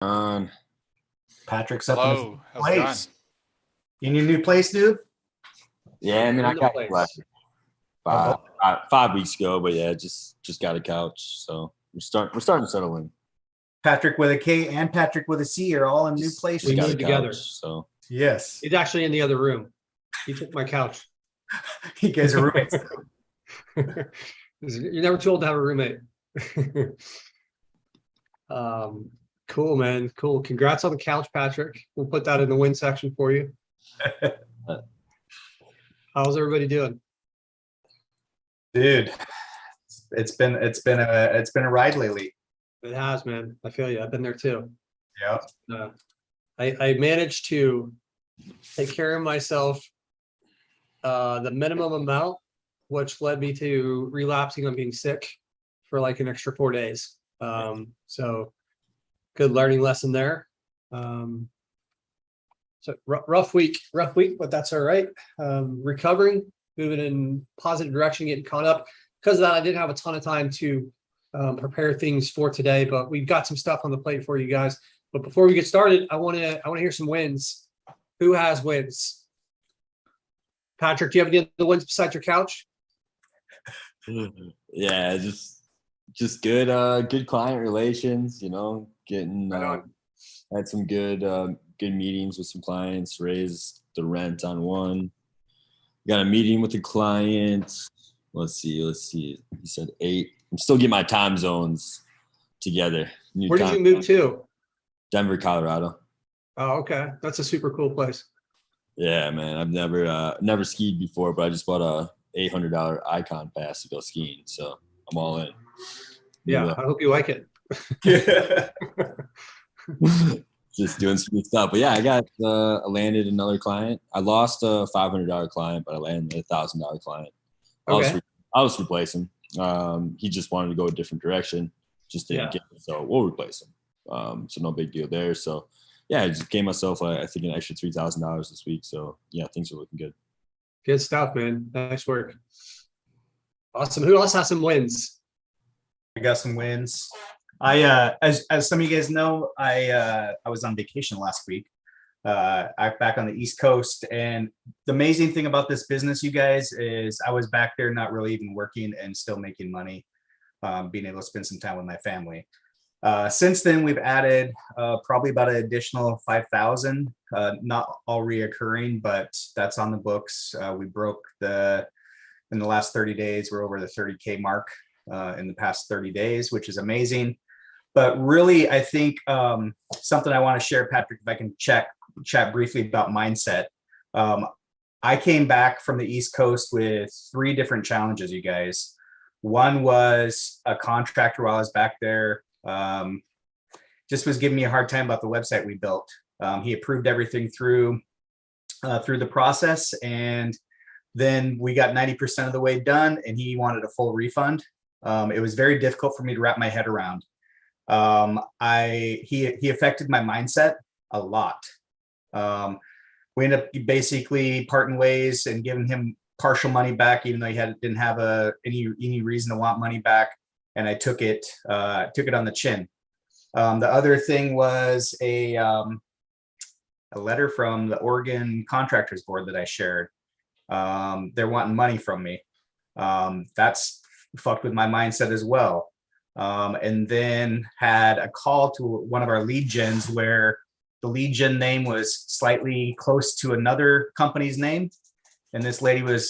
Um, Patrick's up in his Hello, how's it going? place. In your new place, dude? yeah, I mean, I got it like five weeks ago, but yeah, just got a couch, so we're starting to settle in. Patrick with a K and Patrick with a C are all in new places. Just got a moved together. couch, so Yes. He's actually in the other room. He took my couch. You guys are roommates. You're never too old to have a roommate. Cool, man. Cool. Congrats on the couch, Patrick. We'll put that in the win section for you. How's everybody doing? Dude, it's been a ride lately. It has, man. I feel you. I've been there too. Yeah. I managed to take care of myself the minimum amount, which led me to relapsing on being sick for like an extra 4 days. So good learning lesson there. So rough week, but that's all right. Recovering, moving in positive direction, getting caught up. Because of that, I didn't have a ton of time to prepare things for today, but we've got some stuff on the plate for you guys. But before we get started, I want to hear some wins. Who has wins? Patrick, do you have any other wins besides your couch? Yeah, just good client relations. Getting had some good meetings with some clients. Raised the rent on one. Got a meeting with the client. Let's see. He said 8. I'm still getting my time zones together. Where did you move to? Denver, Colorado. Oh, okay. That's a super cool place. Yeah, man. I've never skied before, but I just bought a $800 Icon pass to go skiing, so I'm all in. Yeah, I hope you like it. Just doing some good stuff. But yeah, I landed another client. I lost a $500 client, but I landed a $1,000 client. Okay. I'll just replace him. He just wanted to go a different direction. Just didn't get it, so we'll replace him. So no big deal there. So yeah, I just gave myself I think an extra $3,000 this week. So yeah, things are looking good. Good stuff, man. Nice work. Awesome. Who else has some wins? I got some wins. As some of you guys know, I was on vacation last week. I'm back on the East Coast, and the amazing thing about this business, you guys, is I was back there not really even working and still making money, being able to spend some time with my family. Since then, we've added probably about an additional 5,000, not all reoccurring, but that's on the books. We broke in the last 30 days, we're over the 30K mark in the past 30 days, which is amazing. But really, I think something I want to share, Patrick, if I can chat briefly about mindset. I came back from the East Coast with 3 different challenges, you guys. One was a contractor while I was back there just was giving me a hard time about the website we built. He approved everything through the process, and then we got 90% of the way done, and he wanted a full refund. It was very difficult for me to wrap my head around. He affected my mindset a lot. We ended up basically parting ways and giving him partial money back, even though he didn't have any reason to want money back. And I took it on the chin. The other thing was a letter from the Oregon Contractors Board that I shared. They're wanting money from me. That's fucked with my mindset as well. And then had a call to one of our lead gens where the lead gen name was slightly close to another company's name. And this lady was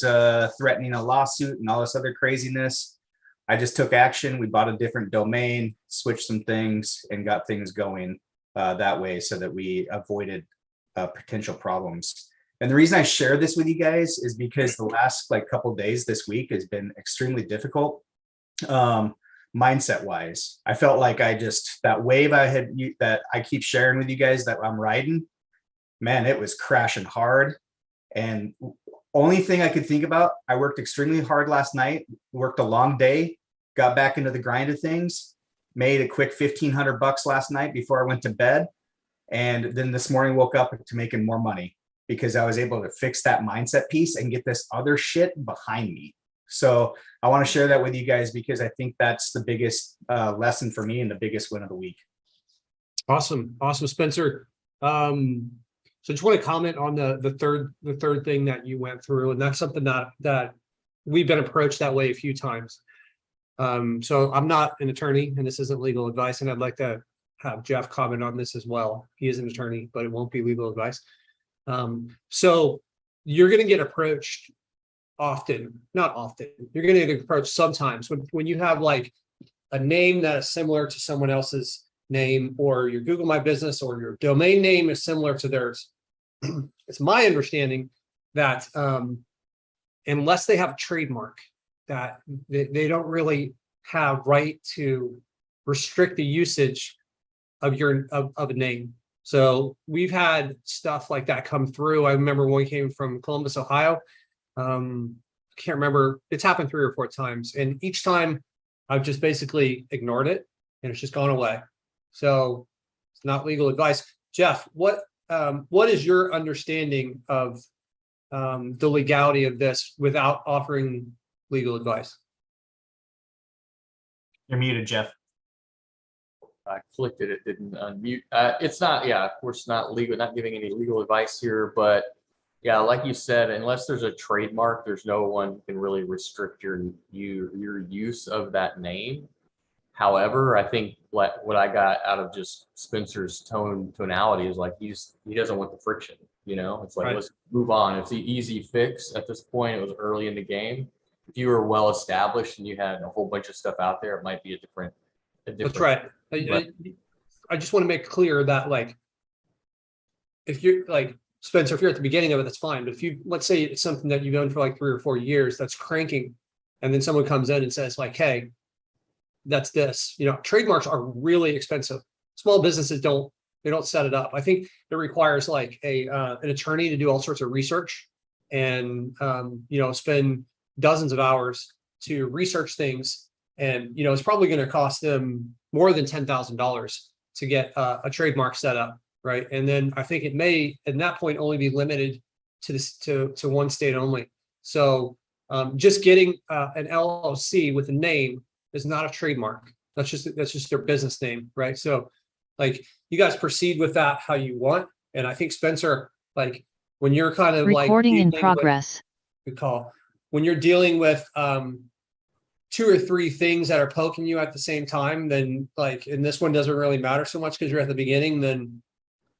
threatening a lawsuit and all this other craziness. I just took action. We bought a different domain, switched some things, and got things going that way so that we avoided potential problems. And the reason I share this with you guys is because the last couple of days this week has been extremely difficult. Mindset wise, I felt like that wave that I keep sharing with you guys that I'm riding, man, it was crashing hard. And only thing I could think about, I worked extremely hard last night, worked a long day, got back into the grind of things, made a quick $1,500 last night before I went to bed. And then this morning woke up to making more money because I was able to fix that mindset piece and get this other shit behind me. So I want to share that with you guys because I think that's the biggest lesson for me and the biggest win of the week. Awesome. Spencer. So just want to comment on the third thing that you went through, and that's something that we've been approached that way a few times. So I'm not an attorney, and this isn't legal advice, and I'd like to have Jeff comment on this as well. He is an attorney, but it won't be legal advice. So you're going to get approached often, not often. You're going to get approached sometimes when you have like a name that is similar to someone else's name, or your Google My Business or your domain name is similar to theirs. It's my understanding that unless they have a trademark, that they don't really have right to restrict the usage of a name. So we've had stuff like that come through. I remember when we came from Columbus, Ohio. Can't remember. It's happened 3 or 4 times, and each time I've just basically ignored it, and it's just gone away. So it's not legal advice. Jeff, what is your understanding of the legality of this without offering legal advice? You're muted, Jeff. I clicked it, it didn't unmute. It's not, yeah, of course, not legal, not giving any legal advice here, but yeah, like you said, unless there's a trademark, there's no one who can really restrict your use of that name. However, I think what I got out of just Spencer's tonality is like he doesn't want the friction, you know. It's like, right, let's move on. It's the easy fix at this point. It was early in the game. If you were well established and you had a whole bunch of stuff out there, it might be a different. That's right. I just want to make clear that, like, if you're like Spencer, if you're at the beginning of it, that's fine. But if you, let's say it's something that you've done for like 3 or 4 years that's cranking, and then someone comes in and says like, hey, that's this, you know, trademarks are really expensive. Small businesses don't set it up. I think it requires like an attorney to do all sorts of research and you know, spend dozens of hours to research things. And, you know, it's probably going to cost them more than $10,000 to get a trademark set up. Right. And then I think it may at that point only be limited to this to one state only. So just getting an LLC with a name is not a trademark. That's just their business name. Right. So like, you guys proceed with that how you want. And I think Spencer, like when you're kind of recording like in progress, good call. When you're dealing with 2 or 3 things that are poking you at the same time, then like, and this one doesn't really matter so much because you're at the beginning, then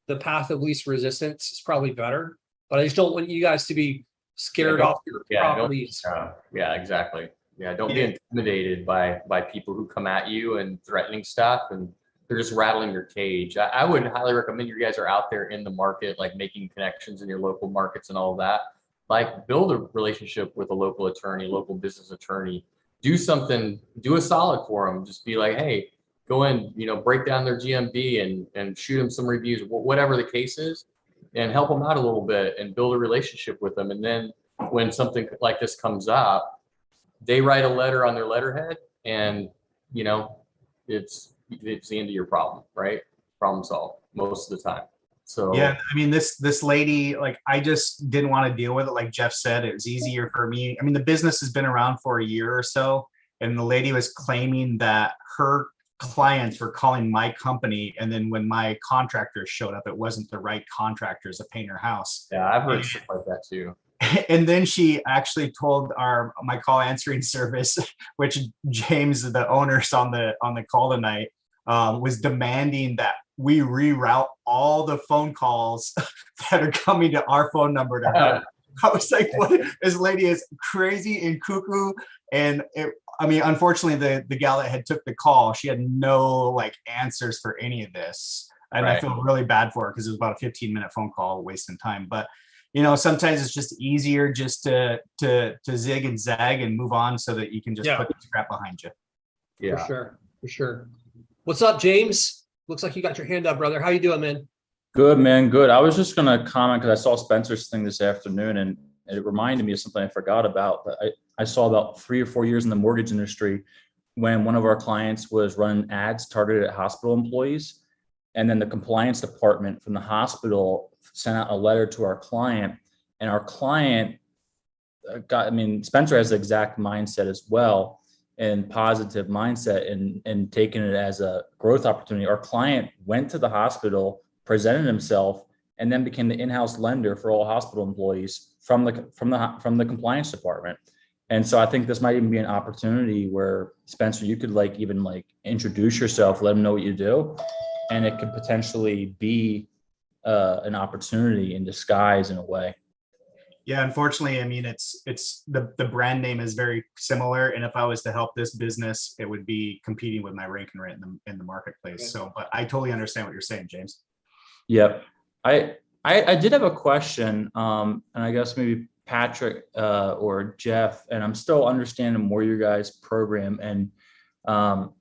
the path of least resistance is probably better. But I just don't want you guys to be scared off your properties. Yeah, exactly. Yeah, don't be intimidated by people who come at you and threatening stuff, and they're just rattling your cage. I would highly recommend you guys are out there in the market, like making connections in your local markets and all of that. Like build a relationship with a local attorney, local business attorney. Do something, do a solid for them. Just be like, hey, go in, you know, break down their GMB and shoot them some reviews, whatever the case is, and help them out a little bit and build a relationship with them. And then when something like this comes up, they write a letter on their letterhead, and you know, it's the end of your problem, right? Problem solved most of the time. So yeah, I mean, this lady, like, I just didn't want to deal with it. Like Jeff said, it was easier for me. I mean, the business has been around for a year or so, and the lady was claiming that her clients were calling my company, and then when my contractors showed up, it wasn't the right contractors to paint her house. Yeah, I've heard stuff like that too. And then she actually told my call answering service, which James, the owner's on the call tonight, was demanding that we reroute all the phone calls that are coming to our phone number to her. I was like, what? This lady is crazy and cuckoo. And I mean, unfortunately, the gal that had took the call, she had no like answers for any of this. And right. I feel really bad for her because it was about a 15-minute phone call, wasting time. But you know, sometimes it's just easier just to zig and zag and move on so that you can just put the scrap behind you. Yeah, for sure. What's up, James? Looks like you got your hand up, brother. How you doing, man? Good, man. Good. I was just going to comment because I saw Spencer's thing this afternoon, and it reminded me of something I forgot about. I saw about 3 or 4 years in the mortgage industry when one of our clients was running ads targeted at hospital employees. And then the compliance department from the hospital sent out a letter to our client, and our client Spencer has the exact mindset as well. and positive mindset and taking it as a growth opportunity. Our client went to the hospital, presented himself, and then became the in-house lender for all hospital employees from the compliance department. And so I think this might even be an opportunity where, Spencer, you could even introduce yourself, let them know what you do, and it could potentially be an opportunity in disguise in a way. Yeah, unfortunately, I mean, it's the brand name is very similar, and if I was to help this business, it would be competing with my rank and rate in the marketplace. Okay. So, but I totally understand what you're saying, James. Yep. I did have a question, and I guess maybe Patrick or Jeff, and I'm still understanding more your guys' program. And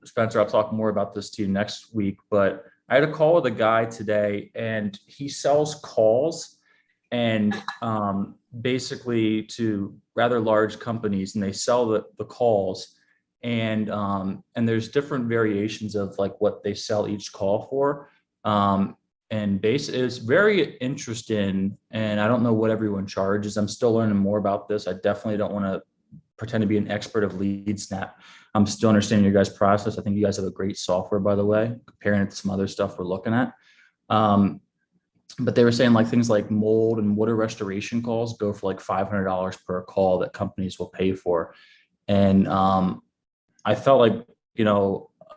Spencer, I'll talk more about this to you next week. But I had a call with a guy today, and he sells calls and basically to rather large companies, and they sell the calls. And there's different variations of what they sell each call for. And it's very interesting, and I don't know what everyone charges. I'm still learning more about this. I definitely don't want to pretend to be an expert of LeadSnap. I'm still understanding your guys' process. I think you guys have a great software, by the way, comparing it to some other stuff we're looking at. But they were saying things like mold and water restoration calls go for $500 per call that companies will pay for. And I felt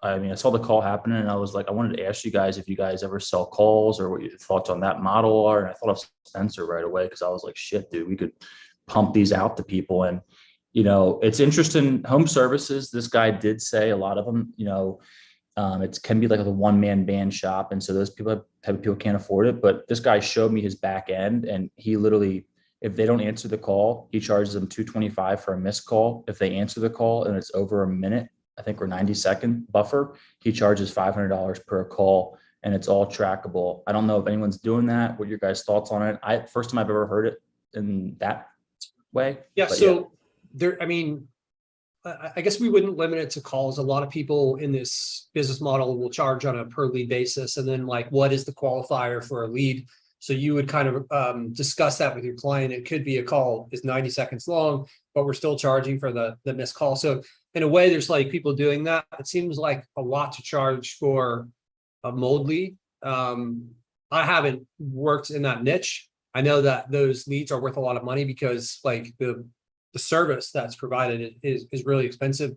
I saw the call happening, and I was I wanted to ask you guys if you guys ever sell calls or what your thoughts on that model are. And I thought of Spencer right away, because I was like, shit, dude, we could pump these out to people. And, it's interesting. Home services, this guy did say a lot of them, it can be a one-man band shop. And so those type of people can't afford it. But this guy showed me his back end, and he literally, if they don't answer the call, he charges them $225 for a missed call. If they answer the call and it's over a minute, I think, or 90-second buffer, he charges $500 per call, and it's all trackable. I don't know if anyone's doing that. What are your guys' thoughts on it? First time I've ever heard it in that way. Yeah. So there, I guess we wouldn't limit it to calls. A lot of people in this business model will charge on a per lead basis. And then what is the qualifier for a lead? So you would kind of discuss that with your client. It could be a call is 90 seconds long, but we're still charging for the missed call. So in a way, there's people doing that. It seems like a lot to charge for a mold lead. I haven't worked in that niche. I know that those leads are worth a lot of money because the service that's provided is really expensive.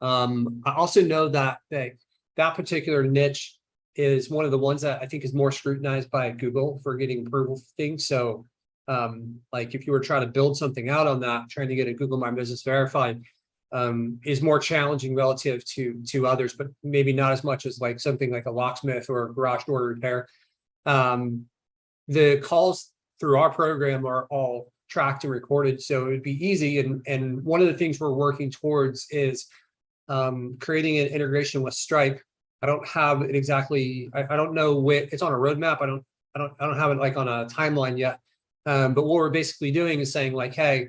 I also know that that particular niche is one of the ones that I think is more scrutinized by Google for getting approval for things. So if you were trying to build something out on that, trying to get a Google My Business verified is more challenging relative to others, but maybe not as much as something like a locksmith or a garage door repair. The calls through our program are all tracked and recorded, so it would be easy. And one of the things we're working towards is creating an integration with Stripe. I don't have it exactly. I don't know where it's on a roadmap. I don't have it on a timeline yet. But what we're basically doing is saying hey,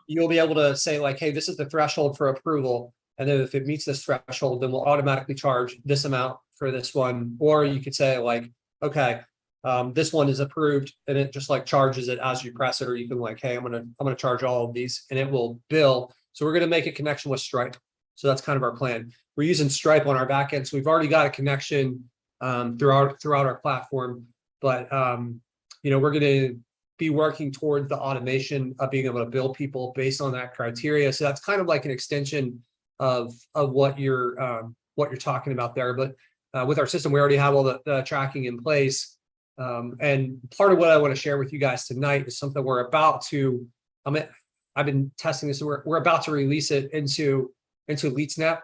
you'll be able to say hey, this is the threshold for approval. And then if it meets this threshold, then we'll automatically charge this amount for this one. Or you could say okay, this one is approved, and it just charges it as you press it. Or you can hey, I'm gonna charge all of these, and it will bill. So we're gonna make a connection with Stripe. So that's kind of our plan. We're using Stripe on our back end, so we've already got a connection throughout our platform. But we're gonna be working towards the automation of being able to bill people based on that criteria. So that's kind of an extension of what you're talking about there. But with our system, we already have all the tracking in place. And part of what I want to share with you guys tonight is something we're about to. I've been testing this. We're about to release it into LeadSnap,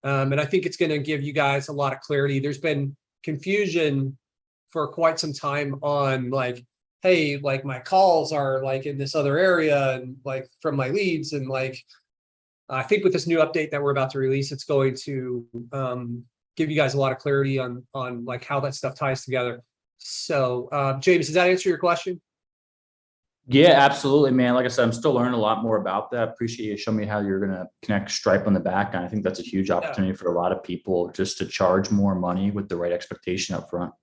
and I think it's going to give you guys a lot of clarity. There's been confusion for quite some time on hey, my calls are in this other area, and from my leads, and I think with this new update that we're about to release, it's going to give you guys a lot of clarity on how that stuff ties together. So James, does that answer your question? Yeah, absolutely, man. Like I said, I'm still learning a lot more about that. Appreciate you showing me how you're going to connect Stripe on the back end. I think that's a huge opportunity for a lot of people just to charge more money with the right expectation up front.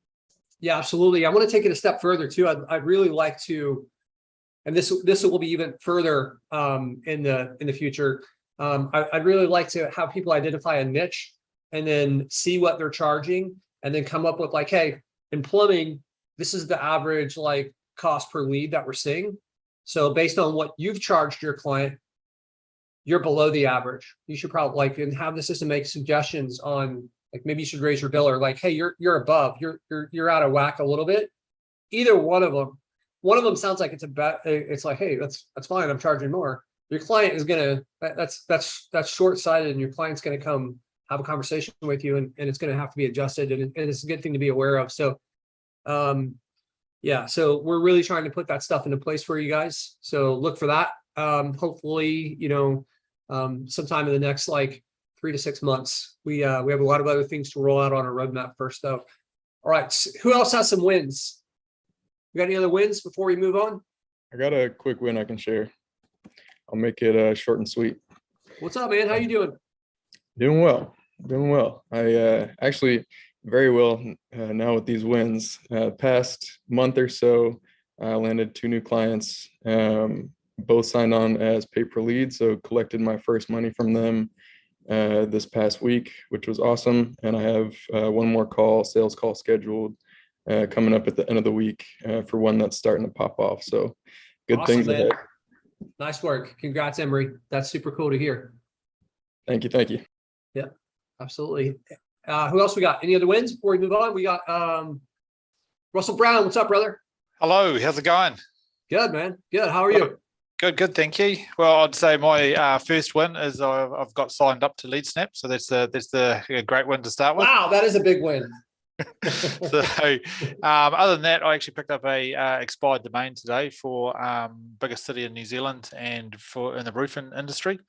Yeah, absolutely. I want to take it a step further too. I'd really like to, and this will be even further in the future. I'd really like to have people identify a niche and then see what they're charging and then come up with like, hey, in plumbing, this is the average like cost per lead that we're seeing. So based on what you've charged your client, you're below the average. You should probably like and have the system make suggestions on like maybe you should raise your bill or like, hey, you're above, you're out of whack a little bit. Either one of them sounds like it's like, hey, that's fine. I'm charging more. Your client is gonna that's short-sighted, and your client's gonna come have a conversation with you, and it's gonna have to be adjusted, and it's a good thing to be aware of. So, yeah, so we're really trying to put that stuff into place for you guys. So look for that. Hopefully, sometime in the next like 3 to 6 months. We have a lot of other things to roll out on our roadmap first, though. All right, so who else has some wins? We got any other wins before we move on? I got a quick win I can share. I'll make it short and sweet. What's up, man? How you doing? Doing well. I actually very well now with these wins. Past month or so, I landed 2 new clients. Both signed on as pay per lead, so collected my first money from them this past week, which was awesome. And I have one more sales call scheduled coming up at the end of the week for one that's starting to pop off. So good Awesome, things man. ahead. Nice work. Congrats, Emery. That's super cool to hear. Thank you. Yeah, absolutely. Who else we got? Any other wins before we move on? We got Russell Brown. What's up, brother? Hello, how's it going? Good, man. Good. How are you? Good, thank you. Well, I'd say my first win is I've got signed up to LeadSnap, so that's a great win to start with. Wow, that is a big win. So, other than that, I actually picked up a expired domain today for biggest city in New Zealand and in the roofing industry.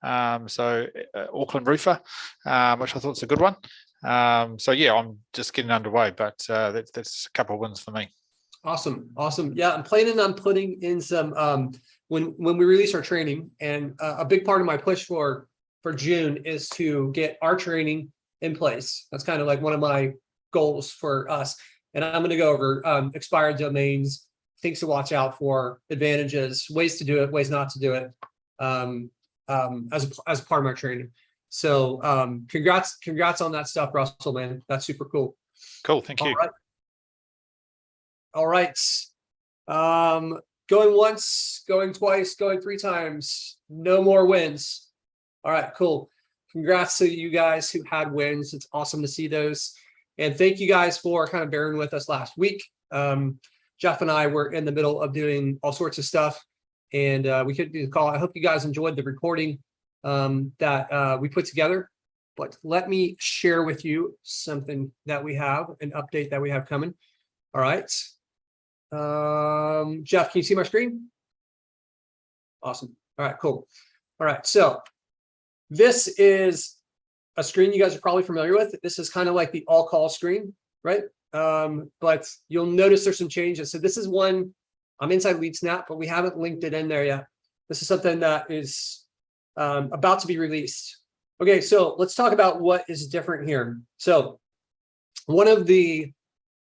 Auckland Roofer, which I thought was a good one. So yeah, I'm just getting underway, but that's a couple of wins for me. Awesome. Yeah, I'm planning on putting in some when we release our training, and a big part of my push for June is to get our training in place. That's kind of like one of my goals for us. And I'm going to go over expired domains, things to watch out for, advantages, ways to do it, ways not to do it, as a part of my training. So congrats on that stuff, Russell, man. That's super cool. Cool. Thank you. All right. Going once, going twice, going 3 times. No more wins. All right, cool. Congrats to you guys who had wins. It's awesome to see those. And thank you guys for kind of bearing with us last week. Jeff and I were in the middle of doing all sorts of stuff, and we couldn't do the call. I hope you guys enjoyed the recording that we put together. But let me share with you something that we have, an update that we have coming. All right. Jeff, can you see my screen? Awesome. All right, cool. All right, so this is a screen you guys are probably familiar with. This is kind of like the all call screen, right? But you'll notice there's some changes. So this is one, I'm inside LeadSnap, but we haven't linked it in there yet. This is something that is about to be released. Okay, so let's talk about what is different here. So one of the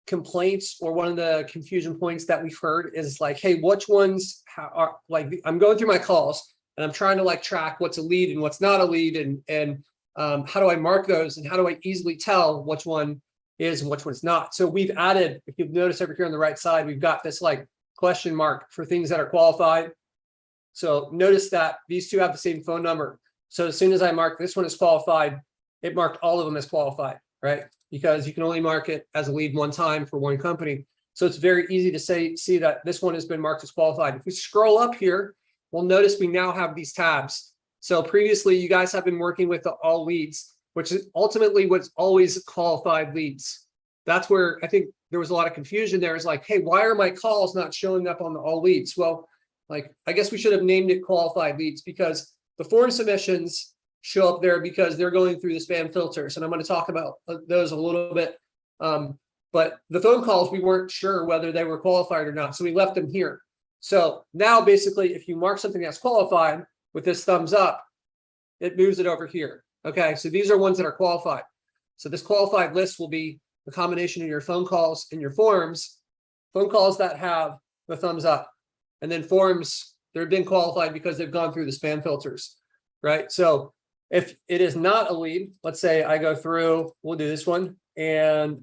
complaints or one of the confusion points that we've heard is like, hey, which ones are like, I'm going through my calls and I'm trying to like track what's a lead and what's not a lead, and how do I mark those, and how do I easily tell which one is and which one's not? So we've added, if you've noticed over here on the right side, we've got this like question mark for things that are qualified. So notice that these two have the same phone number. So as soon as I mark this one as qualified, it marked all of them as qualified, right? Because you can only mark it as a lead one time for one company. So it's very easy to see that this one has been marked as qualified. If we scroll up here, we'll notice we now have these tabs. So previously you guys have been working with the all leads, which is ultimately what's always qualified leads. That's where I think there was a lot of confusion there. It's like, hey, why are my calls not showing up on the all leads? Well, like, I guess we should have named it qualified leads, because the form submissions show up there because they're going through the spam filters. And I'm going to talk about those a little bit. But the phone calls, we weren't sure whether they were qualified or not. So we left them here. So now basically, if you mark something that's qualified with this thumbs up, it moves it over here. Okay, so these are ones that are qualified. So this qualified list will be the combination of your phone calls and your forms. Phone calls that have the thumbs up, and then forms that have been qualified because they've gone through the spam filters. right? So if it is not a lead, let's say I go through, we'll do this one, and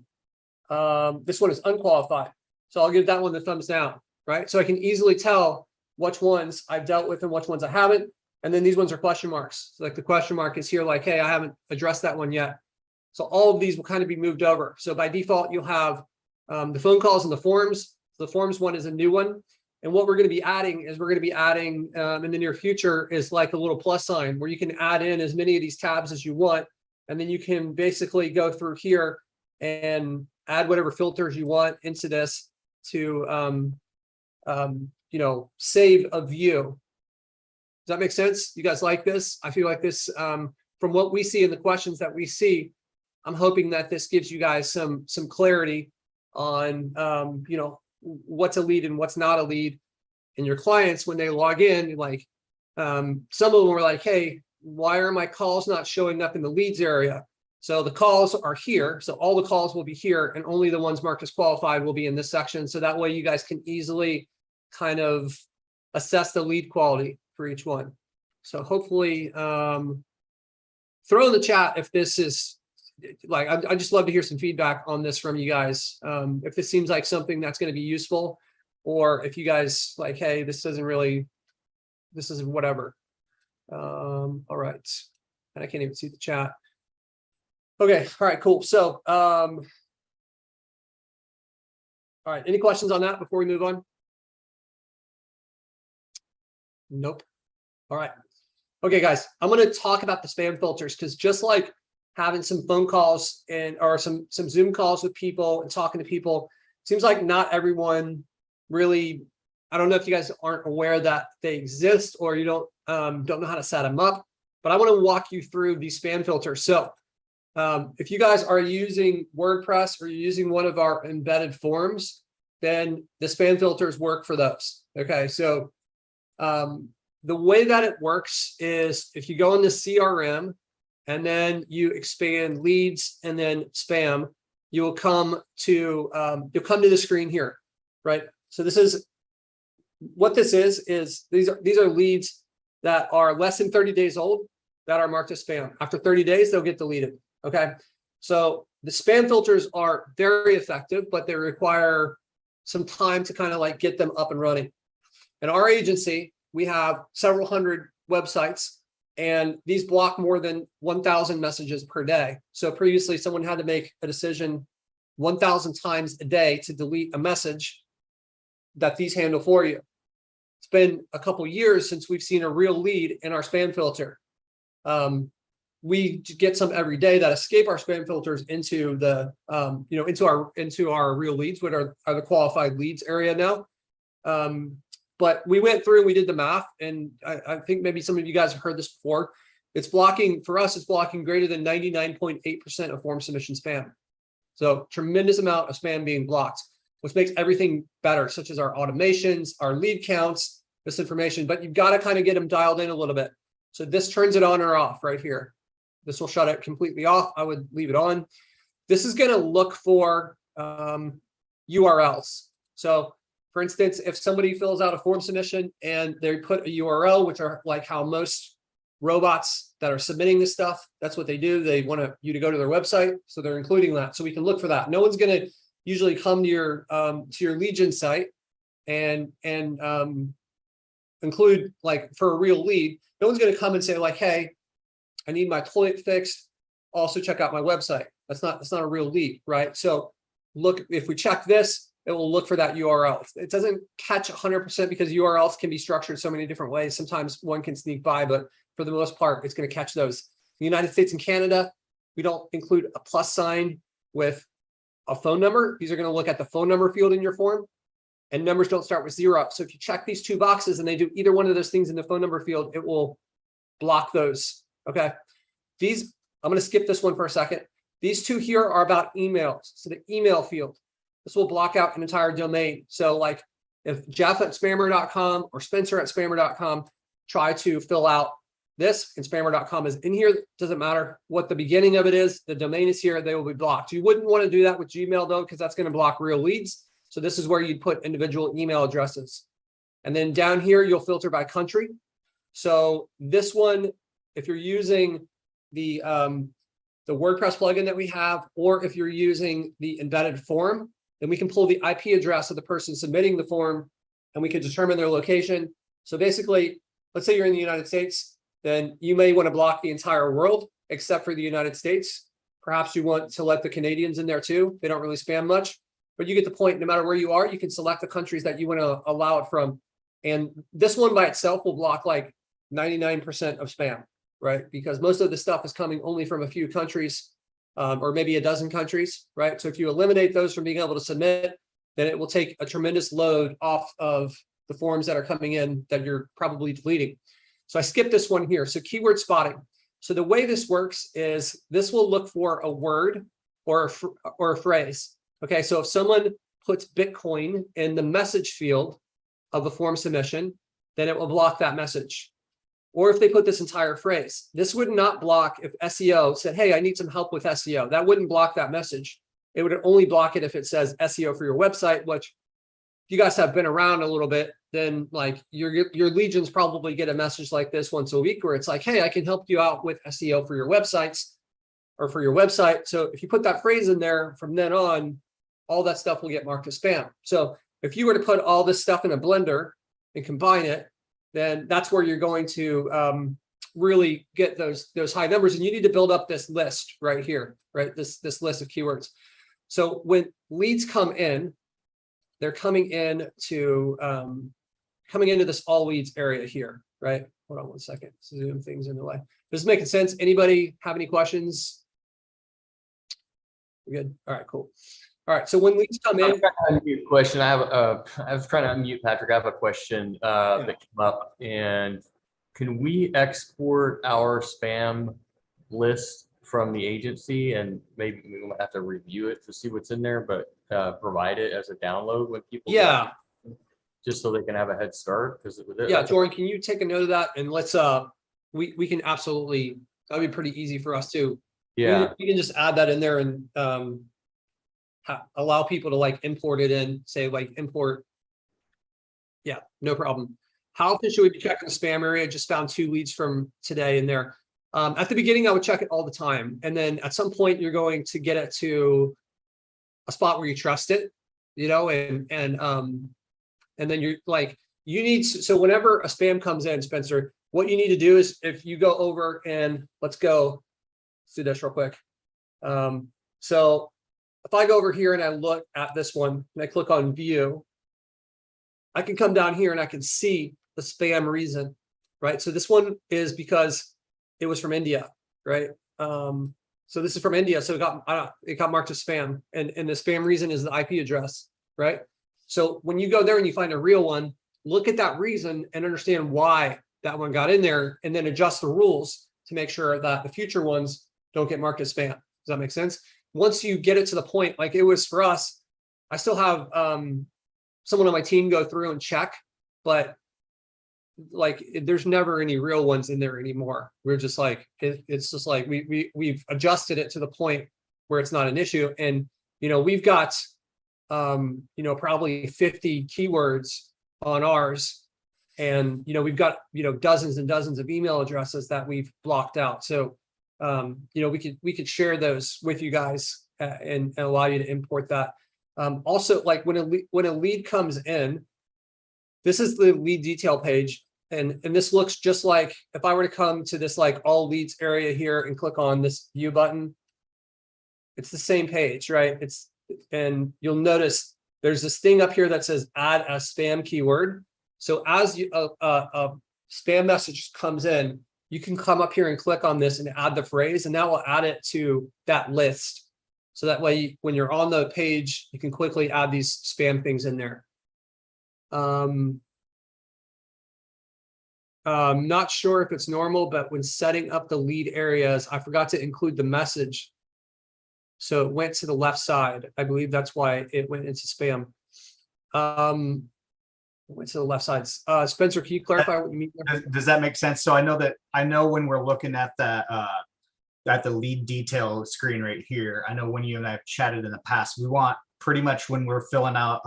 this one is unqualified. So I'll give that one the thumbs down, right? So I can easily tell which ones I've dealt with and which ones I haven't. And then these ones are question marks. So like the question mark is here, like, hey, I haven't addressed that one yet. So all of these will kind of be moved over. So by default, you'll have the phone calls and the forms. The forms one is a new one. And what we're going to be adding is we're going to be adding in the near future is like a little plus sign where you can add in as many of these tabs as you want. And then you can basically go through here and add whatever filters you want into this to, you know, save a view. Does that make sense? You guys like this? I feel like this, from what we see in the questions that we see, I'm hoping that this gives you guys some clarity on, you know, what's a lead and what's not a lead. And your clients, when they log in, like some of them were like, hey, why are my calls not showing up in the leads area? So the calls are here. So all the calls will be here and only the ones marked as qualified will be in this section. So that way you guys can easily kind of assess the lead quality for each one. So hopefully throw in the chat if this is like, I just love to hear some feedback on this from you guys. If this seems like something that's going to be useful, or if you guys like, hey, this isn't whatever. All right. And I can't even see the chat. Okay. All right, cool. So, all right. Any questions on that before we move on? Nope. All right. Okay, guys, I'm going to talk about the spam filters because just like having some phone calls and or some Zoom calls with people and talking to people, seems like not everyone really, I don't know if you guys aren't aware that they exist or you don't know how to set them up, but I want to walk you through these spam filters. So if you guys are using WordPress or you're using one of our embedded forms, then the spam filters work for those. Okay, so the way that it works is if you go into CRM and then you expand leads and then spam, you will come to the screen here, right? So this is what this is these are leads that are less than 30 days old that are marked as spam. After 30 days, they'll get deleted. Okay, so the spam filters are very effective, but they require some time to kind of like get them up and running. In our agency, we have several hundred websites, and these block more than 1,000 messages per day. So previously, someone had to make a decision 1,000 times a day to delete a message that these handle for you. It's been a couple years since we've seen a real lead in our spam filter. We get some every day that escape our spam filters into the into our real leads, which are the qualified leads area now. But we went through and we did the math, and I think maybe some of you guys have heard this before. It's blocking, for us, it's blocking greater than 99.8% of form submission spam. So tremendous amount of spam being blocked, which makes everything better, such as our automations, our lead counts, this information, but you've got to kind of get them dialed in a little bit. So this turns it on or off right here. This will shut it completely off. I would leave it on. This is going to look for URLs. So for instance, if somebody fills out a form submission and they put a URL, which are like how most robots that are submitting this stuff, that's what they do. They want you to go to their website. So they're including that. So we can look for that. No one's going to usually come to your Legion site and include, like, for a real lead, no one's going to come and say like, hey, I need my toilet fixed. Also check out my website. That's not a real lead, right? So look, if we check this, it will look for that URL. It doesn't catch 100% because URLs can be structured so many different ways. Sometimes one can sneak by, but for the most part, it's going to catch those. In the United States and Canada, we don't include a plus sign with a phone number. These are going to look at the phone number field in your form, and numbers don't start with 0. So if you check these two boxes and they do either one of those things in the phone number field, it will block those. Okay. These, I'm going to skip this one for a second. These two here are about emails. So the email field, this will block out an entire domain. So like if Jeff@spammer.com or Spencer@spammer.com try to fill out this and spammer.com is in here, doesn't matter what the beginning of it is, the domain is here, they will be blocked. You wouldn't want to do that with Gmail though, because that's going to block real leads. So this is where you'd put individual email addresses. And then down here, you'll filter by country. So this one if you're using the WordPress plugin that we have, or if you're using the embedded form, then we can pull the IP address of the person submitting the form and we can determine their location. So basically, let's say you're in the United States, then you may want to block the entire world except for the United States. Perhaps you want to let the Canadians in there too. They don't really spam much, but you get the point. No matter where you are, you can select the countries that you want to allow it from. And this one by itself will block like 99% of spam, right? Because most of the stuff is coming only from a few countries, or maybe a dozen countries, right? So if you eliminate those from being able to submit, then it will take a tremendous load off of the forms that are coming in that you're probably deleting. So I skipped this one here. So keyword spotting. So the way this works is this will look for a word or a phrase. Okay, so if someone puts Bitcoin in the message field of the form submission, then it will block that message. Or if they put this entire phrase, this would not block if SEO said, hey, I need some help with SEO. That wouldn't block that message. It would only block it if it says SEO for your website, which if you guys have been around a little bit, then like your legions probably get a message like this once a week where it's like, hey, I can help you out with SEO for your websites or for your website. So if you put that phrase in there from then on, all that stuff will get marked as spam. So if you were to put all this stuff in a blender and combine it, then that's where you're going to really get those high numbers. And you need to build up this list right here, right? This list of keywords. So when leads come in, they're coming in to coming into this all leads area here, right? Hold on one second. Zoom things in the way. Does this make sense? Anybody have any questions? We're good. All right, cool. All right. So when leads come in, question. I was trying to unmute Patrick. I have a question that came up. And can we export our spam list from the agency, and maybe we might have to review it to see what's in there, but provide it as a download when people just so they can have a head start? Because Jordan, can you take a note of that, and let's we can absolutely, that'd be pretty easy for us too. We can just add that in there and allow people to like import it in, say like import. Yeah, no problem. How often should we be checking the spam area? I just found 2 leads from today in there. At the beginning, I would check it all the time. And then at some point, you're going to get it to a spot where you trust it, you know, and then you're like, you need, so whenever a spam comes in, Spencer, what you need to do is if you go over and let's do this real quick. So if I go over here and I look at this one and I click on view, I can come down here and I can see the spam reason, right? So this one is because it was from India, right? So this is from India, so it got marked as spam, and the spam reason is the IP address, right? So when you go there and you find a real one, look at that reason and understand why that one got in there, and then adjust the rules to make sure that the future ones don't get marked as spam. Does that make sense? Once you get it to the point, like it was for us, I still have someone on my team go through and check, but like there's never any real ones in there anymore. We're just like, it's just like we've adjusted it to the point where it's not an issue. And you know, we've got you know, probably 50 keywords on ours, and you know, we've got, you know, dozens and dozens of email addresses that we've blocked out. So you know, we could share those with you guys and allow you to import that. Also, like when a lead comes in, this is the lead detail page, and this looks just like if I were to come to this like all leads area here and click on this view button, it's the same page, right? And you'll notice there's this thing up here that says add a spam keyword. So as a spam message comes in, you can come up here and click on this and add the phrase, and that will add it to that list. So that way, when you're on the page, you can quickly add these spam things in there. I'm not sure if it's normal, but when setting up the lead areas, I forgot to include the message. So it went to the left side. I believe that's why it went into spam. It went to the left side. Spencer, can you clarify what you mean? Does that make sense? So I know when we're looking at the lead detail screen right here, I know when you and I have chatted in the past, we want pretty much when we're filling out,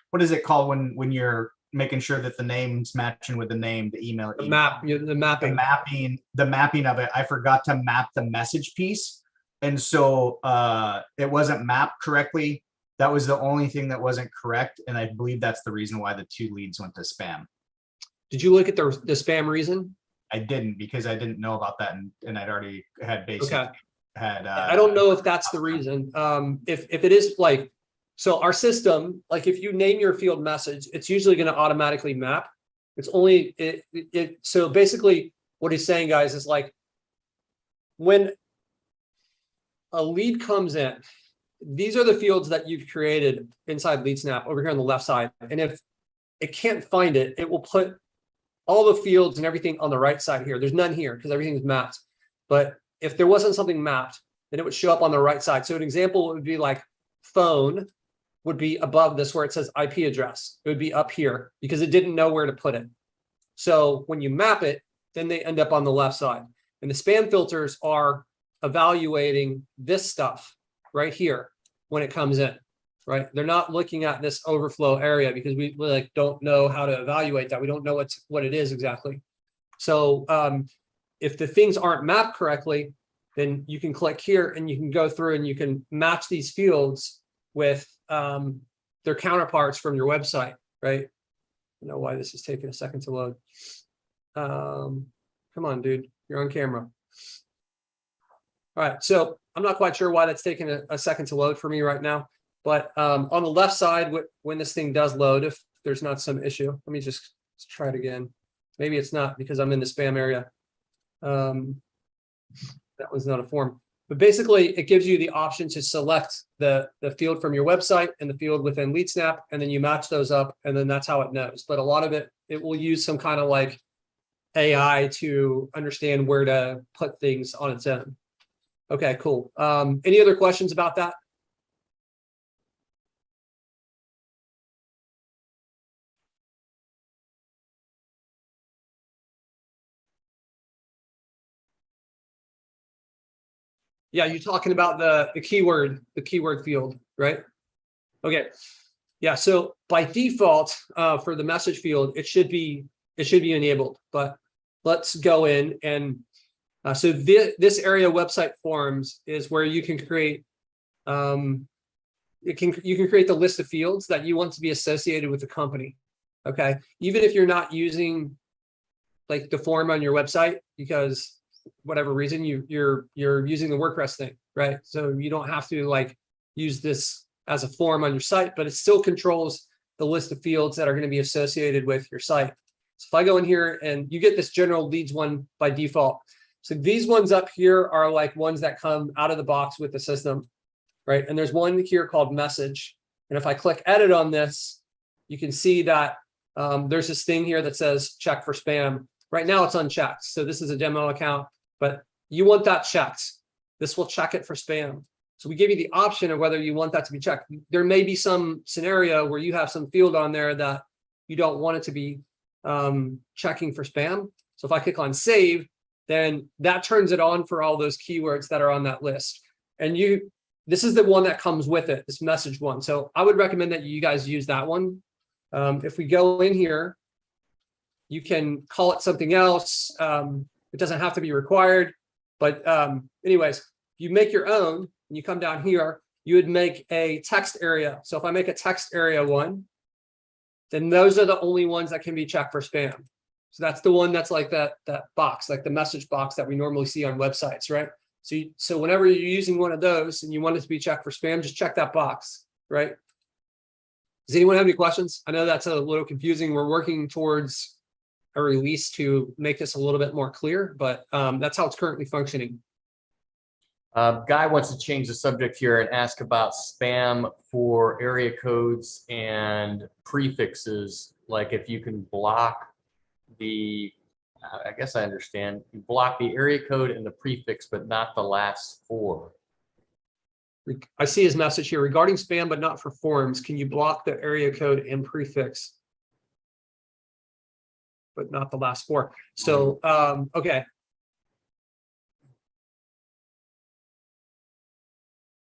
what is it called when you're making sure that the name's matching with the name, the email, The mapping. the mapping of it. I forgot to map the message piece. And so it wasn't mapped correctly. That was the only thing that wasn't correct. And I believe that's the reason why the 2 leads went to spam. Did you look at the spam reason? I didn't, because I didn't know about that. And I'd already had basic. Okay. I I don't know if that's the reason. If it is like, so our system, like if you name your field message, it's usually going to automatically map. It's only so basically what he's saying, guys, is like when a lead comes in, these are the fields that you've created inside LeadSnap over here on the left side. And if it can't find it, it will put all the fields and everything on the right side here. There's none here because everything's mapped. But if there wasn't something mapped, then it would show up on the right side. So an example would be like phone would be above this where it says IP address. It would be up here because it didn't know where to put it. So when you map it, then they end up on the left side. And the spam filters are evaluating this stuff right here when it comes in, right? They're not looking at this overflow area because we like don't know how to evaluate that. We don't know what it is exactly. So if the things aren't mapped correctly, then you can click here and you can go through and you can match these fields with their counterparts from your website, right? I don't know why this is taking a second to load. Come on, dude, you're on camera. All right, so I'm not quite sure why that's taking a second to load for me right now, but on the left side, when this thing does load, if there's not some issue, let me just try it again. Maybe it's not because I'm in the spam area. That was not a form, but basically it gives you the option to select the field from your website and the field within LeadSnap, and then you match those up, and then that's how it knows. But a lot of it will use some kind of like AI to understand where to put things on its own. Okay, cool. Any other questions about that? Yeah, you're talking about the keyword field, right? Okay. Yeah, so by default, for the message field, it should be enabled, but let's go in and so this area website forms is where you can create you can create the list of fields that you want to be associated with the company. Okay, even if you're not using like the form on your website because whatever reason you're using the WordPress thing, right? So you don't have to like use this as a form on your site, but it still controls the list of fields that are going to be associated with your site. So if I go in here and you get this general leads one by default. So these ones up here are like ones that come out of the box with the system, right? And there's one here called message. And if I click edit on this, you can see that there's this thing here that says check for spam. Right now it's unchecked. So this is a demo account, but you want that checked. This will check it for spam. So we give you the option of whether you want that to be checked. There may be some scenario where you have some field on there that you don't want it to be checking for spam. So if I click on save, then that turns it on for all those keywords that are on that list. And this is the one that comes with it, this message one. So I would recommend that you guys use that one. If we go in here, you can call it something else. It doesn't have to be required, but anyways, you make your own and you come down here, you would make a text area. So if I make a text area one, then those are the only ones that can be checked for spam. So that's the one that's like that box, like the message box that we normally see on websites, right? So whenever you're using one of those and you want it to be checked for spam, just check that box, right? Does anyone have any questions? I know that's a little confusing. We're working towards a release to make this a little bit more clear, but that's how it's currently functioning. Guy wants to change the subject here and ask about spam for area codes and prefixes. Like if you can block I guess I understand, you block the area code and the prefix, but not the last 4. I see his message here regarding spam, but not for forms. Can you block the area code and prefix, but not the last 4? So, okay.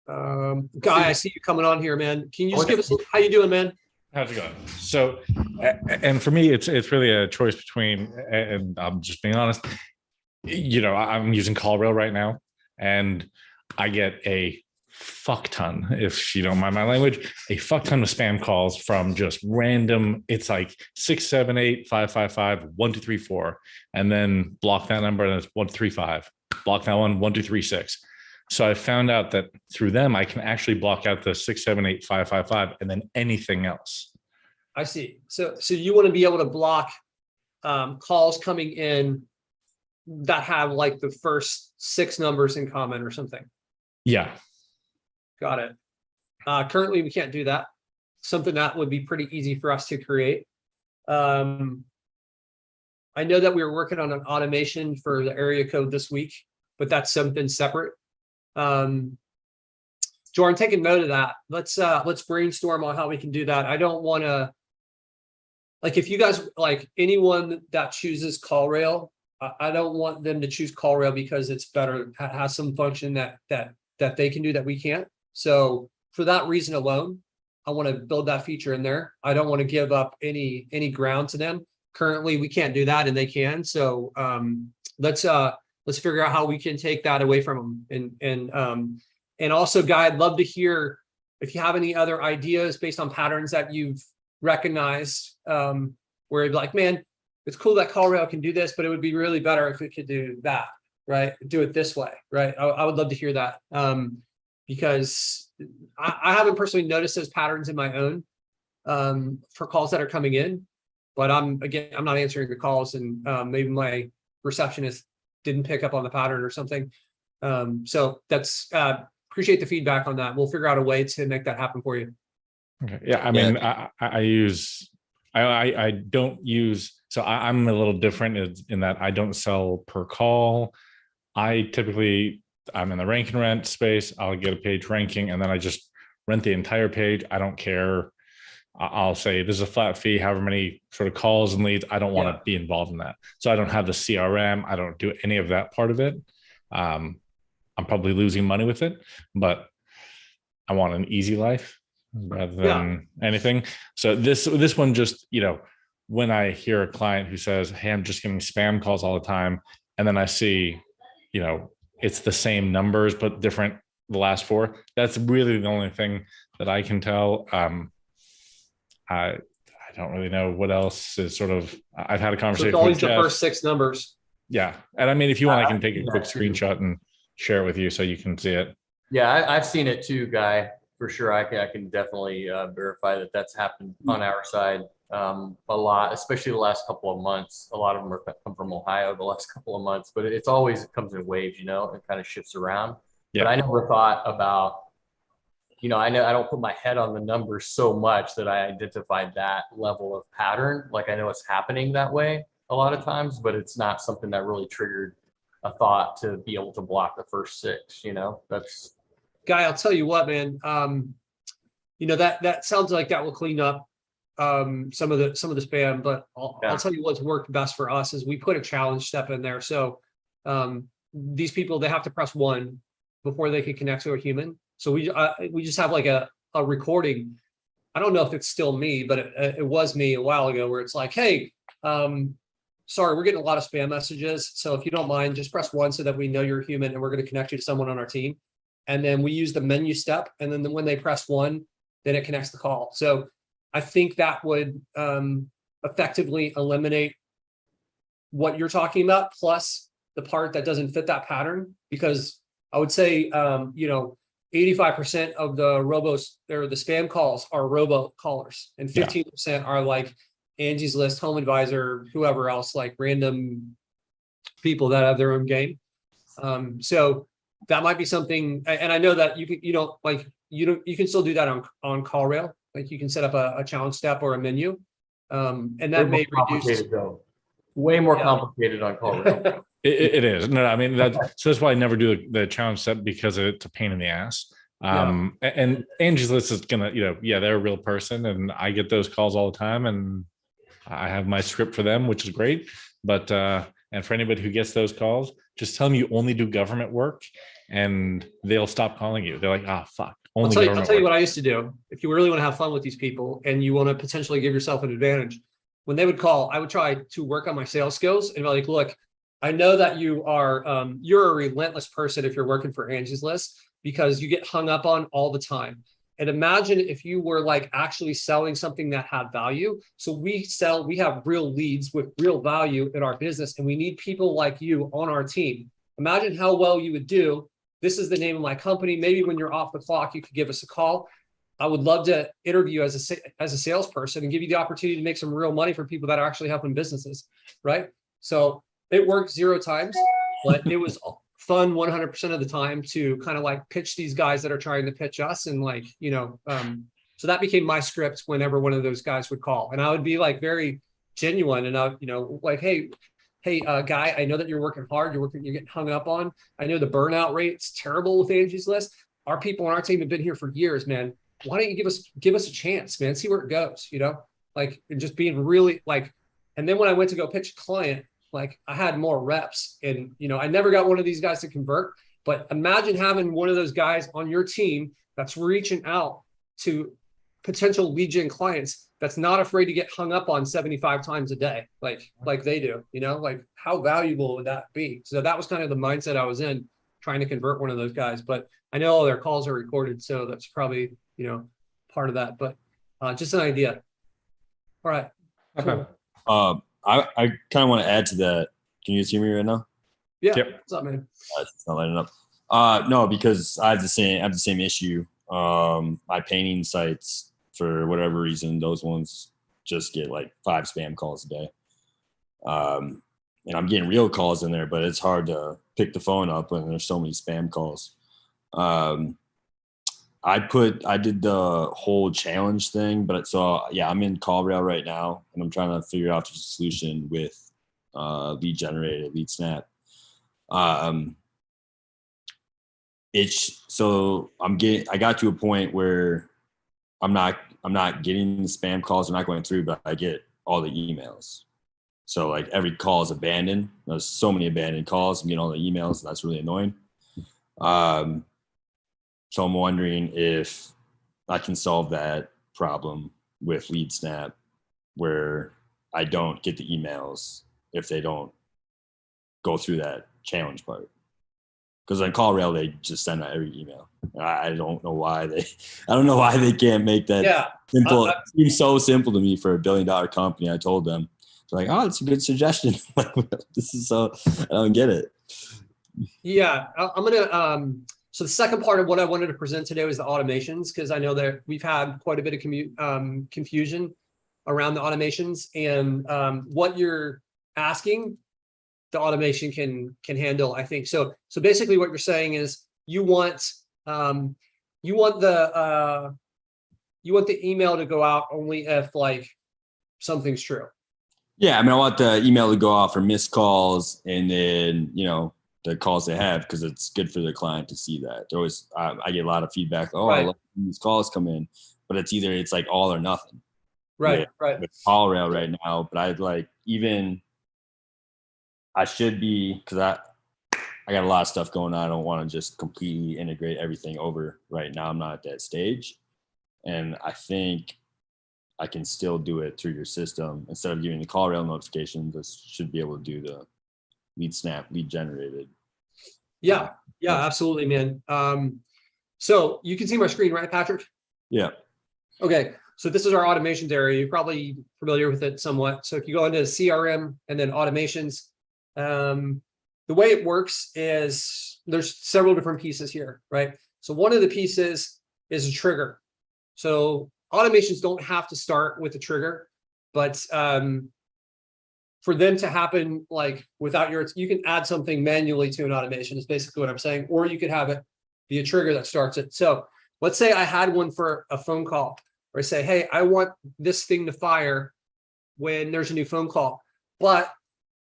Guy, I see you coming on here, man. Can you just give us how you doing, man? How's it going? So, and for me, it's really a choice between, and I'm just being honest, I'm using CallRail right now, and I get a fuck ton, if you don't mind my language, a fuck ton of spam calls from just random. It's like 678-555-1234, and then block that number, and it's 135. Block that one, 1236. So I found out that through them, I can actually block out the 678-555 and then anything else. I see. So you want to be able to block calls coming in that have like the first 6 numbers in common or something. Yeah. Got it. Currently, we can't do that. Something that would be pretty easy for us to create. I know that we were working on an automation for the area code this week, but that's something separate. Jordan, take a note of that. Let's brainstorm on how we can do that. I don't want to, like, if you guys, like, anyone that chooses CallRail, I don't want them to choose CallRail because it's better, has some function that they can do that we can't. So for that reason alone, I want to build that feature in there. I don't want to give up any ground to them. Currently, we can't do that, and they can. So let's figure out how we can take that away from them. And also, Guy, I'd love to hear if you have any other ideas based on patterns that you've recognized, where you'd be like, man, it's cool that CallRail can do this, but it would be really better if it could do that, right? Do it this way, right? I would love to hear that, because I haven't personally noticed those patterns in my own for calls that are coming in, but I'm not answering the calls, and maybe my receptionist didn't pick up on the pattern or something. So that's appreciate the feedback on that. We'll figure out a way to make that happen for you. Okay. Yeah. I mean, I don't use, so I'm a little different in that I don't sell per call. I'm in the rank and rent space. I'll get a page ranking, and then I just rent the entire page. I don't care. I'll say there's a flat fee, however many sort of calls and leads. I don't want to be involved in that. So I don't have the CRM. I don't do any of that part of it. I'm probably losing money with it, but I want an easy life rather than anything. So this one just, when I hear a client who says, hey, I'm just getting spam calls all the time, and then I see, it's the same numbers, but different, the last 4, that's really the only thing that I can tell. I don't really know what else is sort of, I've had a conversation. So it's always with the Jeff. first 6 numbers. Yeah. And I mean, if you want, I can take a quick screenshot and share it with you so you can see it. Yeah, I've seen it too, Guy, for sure. I can definitely verify that that's happened on our side a lot, especially the last couple of months. A lot of them come from Ohio the last couple of months, but it comes in waves, it kind of shifts around. Yeah. But I never thought about, I know I don't put my head on the numbers so much that I identified that level of pattern. Like, I know it's happening that way a lot of times, but it's not something that really triggered a thought to be able to block the first 6, that's. Guy, I'll tell you what, man, that sounds like that will clean up some of the spam, but I'll tell you what's worked best for us is we put a challenge step in there. So these people, they have to press 1 before they can connect to a human. So we just have like a recording. I don't know if it's still me, but it was me a while ago, where it's like, hey, sorry, we're getting a lot of spam messages. So if you don't mind, just press 1 so that we know you're human, and we're going to connect you to someone on our team. And then we use the menu step. And then when they press 1, then it connects the call. So I think that would effectively eliminate what you're talking about, plus the part that doesn't fit that pattern, because I would say, 85% of the the spam calls are robo callers, and 15% are like Angie's List, Home Advisor, whoever else, like random people that have their own game. So that might be something, and I know that you can still do that on CallRail. Like, you can set up a challenge step or a menu, and that may reduce. Way more complicated on CallRail. It is. No, I mean, that's why I never do the challenge step, because it's a pain in the ass. And Angie's List is gonna, they're a real person, and I get those calls all the time, and I have my script for them, which is great. But and for anybody who gets those calls, just tell them you only do government work, and they'll stop calling you. They're like, fuck, Only I'll tell government you work. what I used to do. If you really want to have fun with these people and you want to potentially give yourself an advantage, when they would call, I would try to work on my sales skills and be like, look, I know that you're a relentless person if you're working for Angie's List because you get hung up on all the time. And imagine if you were like actually selling something that had value. So we have real leads with real value in our business, and we need people like you on our team. Imagine how well you would do. This is the name of my company. Maybe when you're off the clock, you could give us a call. I would love to interview you as a salesperson and give you the opportunity to make some real money for people that are actually helping businesses, right? So it worked 0 times, but it was fun 100% of the time to kind of like pitch these guys that are trying to pitch us. And like, so that became my script whenever one of those guys would call. And I would be like very genuine and like, hey, guy, I know that you're working hard. You're getting hung up on. I know the burnout rate's terrible with Angie's List. Our people on our team have been here for years, man. Why don't you give us a chance, man? See where it goes, like, and just being really like, and then when I went to go pitch a client, like I had more reps and, I never got one of these guys to convert, but imagine having one of those guys on your team that's reaching out to potential lead gen clients that's not afraid to get hung up on 75 times a day, like they do, like how valuable would that be? So that was kind of the mindset I was in, trying to convert one of those guys, but I know all their calls are recorded. So that's probably, part of that, but just an idea. All right. Okay. Cool. I kind of want to add to that. Can you guys hear me right now? Yeah. Yep. What's up, man? It's not lighting up. No, because I have the same issue. My painting sites, for whatever reason, those ones just get like 5 spam calls a day. And I'm getting real calls in there, but it's hard to pick the phone up when there's so many spam calls. I did the whole challenge thing, but I'm in CallRail right now and I'm trying to figure out the solution with lead generator, LeadSnap. I got to a point where I'm not getting the spam calls, they're not going through, but I get all the emails. So like every call is abandoned. There's so many abandoned calls. I'm getting all the emails, and that's really annoying. So I'm wondering if I can solve that problem with LeadSnap, where I don't get the emails if they don't go through that challenge part. Because on CallRail, they just send out every email. I don't know why they can't make that simple. It seems so simple to me for $1 billion company. I told them, they're like, oh, it's a good suggestion. This is so, I don't get it. Yeah, I'm gonna. So the second part of what I wanted to present today was the automations, because I know that we've had quite a bit of confusion around the automations, and what you're asking, the automation can handle, I think. So basically, what you're saying is you want the email to go out only if like something's true. Yeah, I mean, I want the email to go out for missed calls, and then the calls they have, because it's good for the client to see that. There always, I get a lot of feedback. Oh, right. I love these calls come in, but it's like all or nothing. Right. With CallRail right now, but I should be, because I got a lot of stuff going on. I don't want to just completely integrate everything over right now. I'm not at that stage, and I think I can still do it through your system instead of giving the CallRail notifications. This should be able to do the LeadSnap lead generated. Yeah, absolutely, man. So you can see my screen, right, Patrick? Yeah. Okay, so this is our automations area. You're probably familiar with it somewhat. So if you go into CRM and then automations, the way it works is there's several different pieces here, right? So one of the pieces is a trigger. So automations don't have to start with a trigger, but for them to happen like without you can add something manually to an automation is basically what I'm saying, or you could have it be a trigger that starts it. So let's say I had one for a phone call, or I say, hey, I want this thing to fire when there's a new phone call, but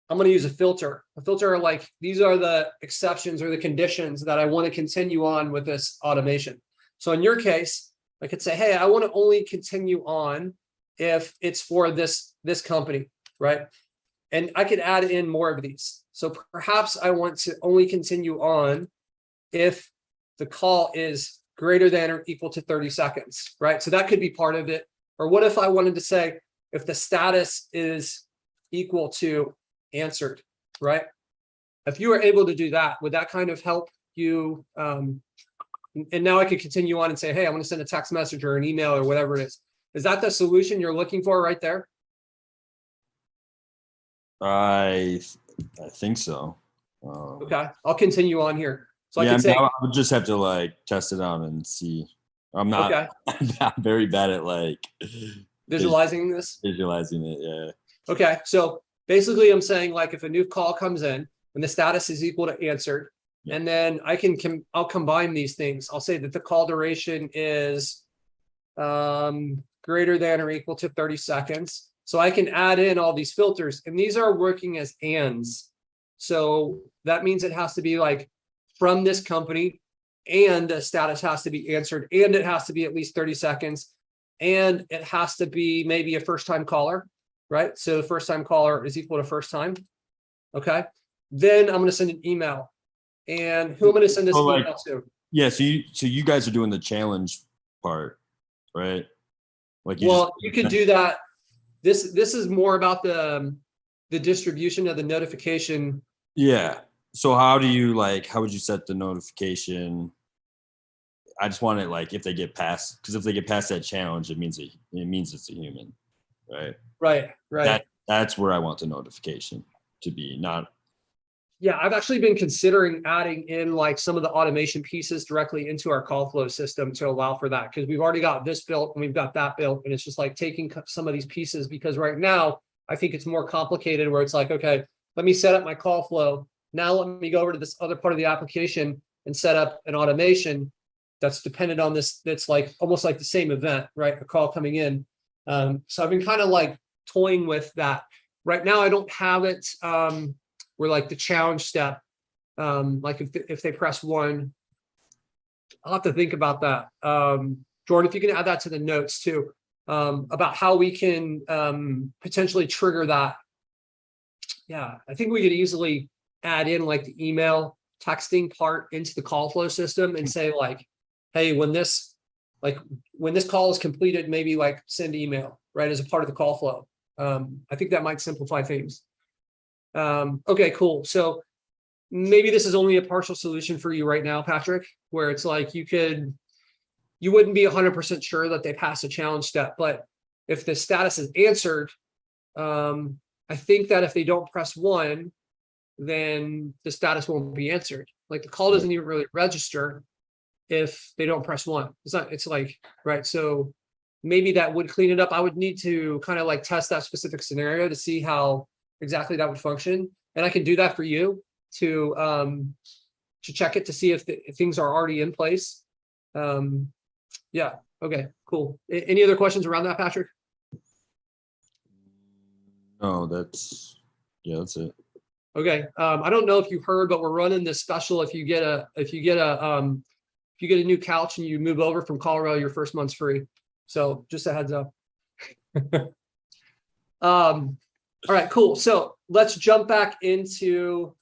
I'm going to use a filter. A filter, like, these are the exceptions or the conditions that I want to continue on with this automation. So in your case, I could say, hey, I want to only continue on if it's for this company, right? And I could add in more of these. So perhaps I want to only continue on if the call is greater than or equal to 30 seconds, right? So that could be part of it. Or what if I wanted to say, if the status is equal to answered, right? If you were able to do that, would that kind of help you? And now I could continue on and say, hey, I want to send a text message or an email or whatever it is. Is that the solution you're looking for right there? I think so. Okay, I'll continue on here. So yeah, I can say, I would just have to like test it out and see. I'm not, okay, I'm not very bad at like visualizing this. visualizing it. Yeah. Okay, so basically I'm saying like if a new call comes in and the status is equal to answered, and then I'll combine these things. I'll say that the call duration is greater than or equal to 30 seconds. So I can add in all these filters, and these are working as ands. So that means it has to be like from this company, and the status has to be answered, and it has to be at least 30 seconds, and it has to be maybe a first-time caller, right? So the first-time caller is equal to first time. Okay. Then I'm going to send an email. And who am I going to send this email to? Yeah, so you guys are doing the challenge part, right? Like you could do that. This is more about the distribution of the notification. Yeah. So how would you set the notification? I just want it like if they get past, because if they get past that challenge, it means it's a human, right? Right. That's where I want the notification to be, not. Yeah, I've actually been considering adding in like some of the automation pieces directly into our call flow system to allow for that, because we've already got this built and we've got that built, and it's just like taking some of these pieces, because right now I think it's more complicated where it's like, okay, let me set up my call flow. Now let me go over to this other part of the application and set up an automation that's dependent on this. That's like almost like the same event, right? A call coming in. So I've been kind of like toying with that. Right now I don't have it. Where like the challenge step, like if they press 1, I'll have to think about that. Jordan, if you can add that to the notes too, about how we can potentially trigger that. Yeah, I think we could easily add in like the email texting part into the call flow system and say like, hey, when this call is completed, maybe like send email, right, as a part of the call flow. I think that might simplify things. Okay, cool. So maybe this is only a partial solution for you right now, Patrick, where it's like you wouldn't be 100% sure that they pass a challenge step, but if the status is answered, I think that if they don't press 1, then the status won't be answered. Like the call doesn't even really register if they don't press 1. It's like, right. So maybe that would clean it up. I would need to kind of like test that specific scenario to see how exactly that would function, and I can do that for you to check it to see if things are already in place. Yeah. Okay. Cool. Any other questions around that, Patrick? No, that's it. Okay. I don't know if you heard, but we're running this special. If you get a new couch and you move over from Colorado, your first month's free. So just a heads up. All right, cool. So let's jump back into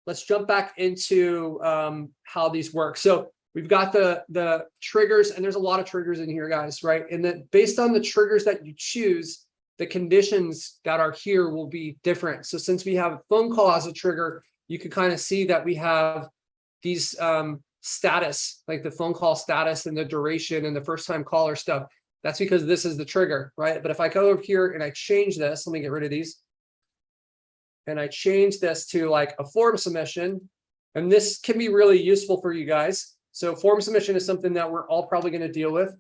how these work. So we've got the triggers, and there's a lot of triggers in here, guys, right? And then based on the triggers that you choose, the conditions that are here will be different. So since we have a phone call as a trigger, you can kind of see that we have these status, like the phone call status and the duration and the first time caller stuff. That's because this is the trigger, right? But if I go over here and I change this, let me get rid of these. And I change this to like a form submission, and this can be really useful for you guys. So form submission is something that we're all probably going to deal with,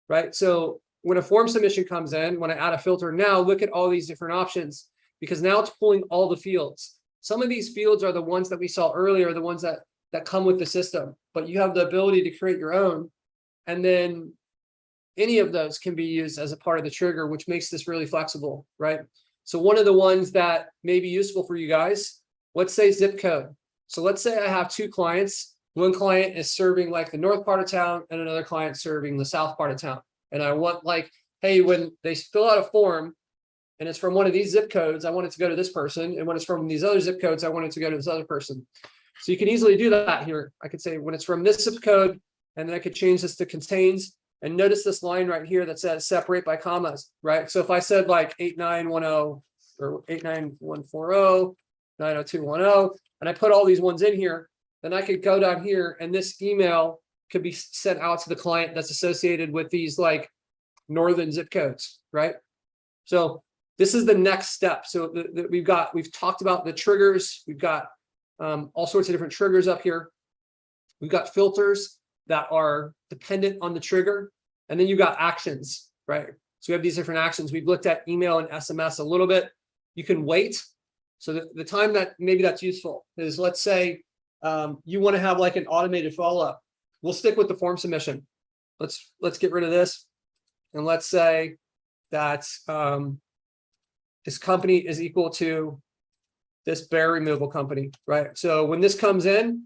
right? So when a form submission comes in, when I add a filter, now look at all these different options, because now it's pulling all the fields. Some of these fields are the ones that we saw earlier, the ones that come with the system, but you have the ability to create your own. And then any of those can be used as a part of the trigger, which makes this really flexible, right? So one of the ones that may be useful for you guys, let's say zip code. So let's say I have 2 clients. One client is serving like the north part of town and another client serving the south part of town. And I want like, hey, when they fill out a form and it's from one of these zip codes, I want it to go to this person. And when it's from these other zip codes, I want it to go to this other person. So you can easily do that here. I could say when it's from this zip code, and then I could change this to contains. And notice this line right here that says separate by commas, right? So if I said like 89110 or 89140, 90210, and I put all these ones in here, then I could go down here and this email could be sent out to the client that's associated with these like northern zip codes, right? So this is the next step. So we've talked about the triggers. We've got all sorts of different triggers up here. We've got filters that are dependent on the trigger. And then you've got actions, right? So we have these different actions. We've looked at email and SMS a little bit. You can wait. So the time that maybe that's useful is, let's say you want to have like an automated follow-up. We'll stick with the form submission. Let's get rid of this. And let's say that this company is equal to this bear removal company, right? So when this comes in,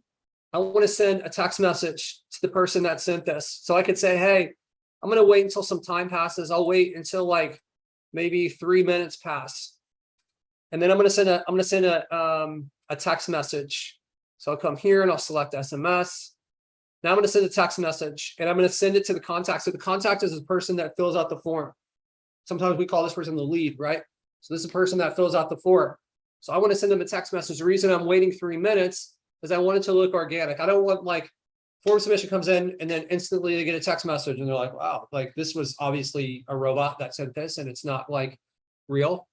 I want to send a text message to the person that sent this. So I could say, hey, I'm going to wait until some time passes. I'll wait until like maybe 3 minutes pass. And then I'm going to send a text message. So I'll come here and I'll select SMS. Now I'm going to send a text message and I'm going to send it to the contact. So the contact is the person that fills out the form. Sometimes we call this person the lead, right? So this is the person that fills out the form. So I want to send them a text message. The reason I'm waiting 3 minutes is I want it to look organic. I don't want like form submission comes in and then instantly they get a text message and they're like, wow, like this was obviously a robot that sent this and it's not like real.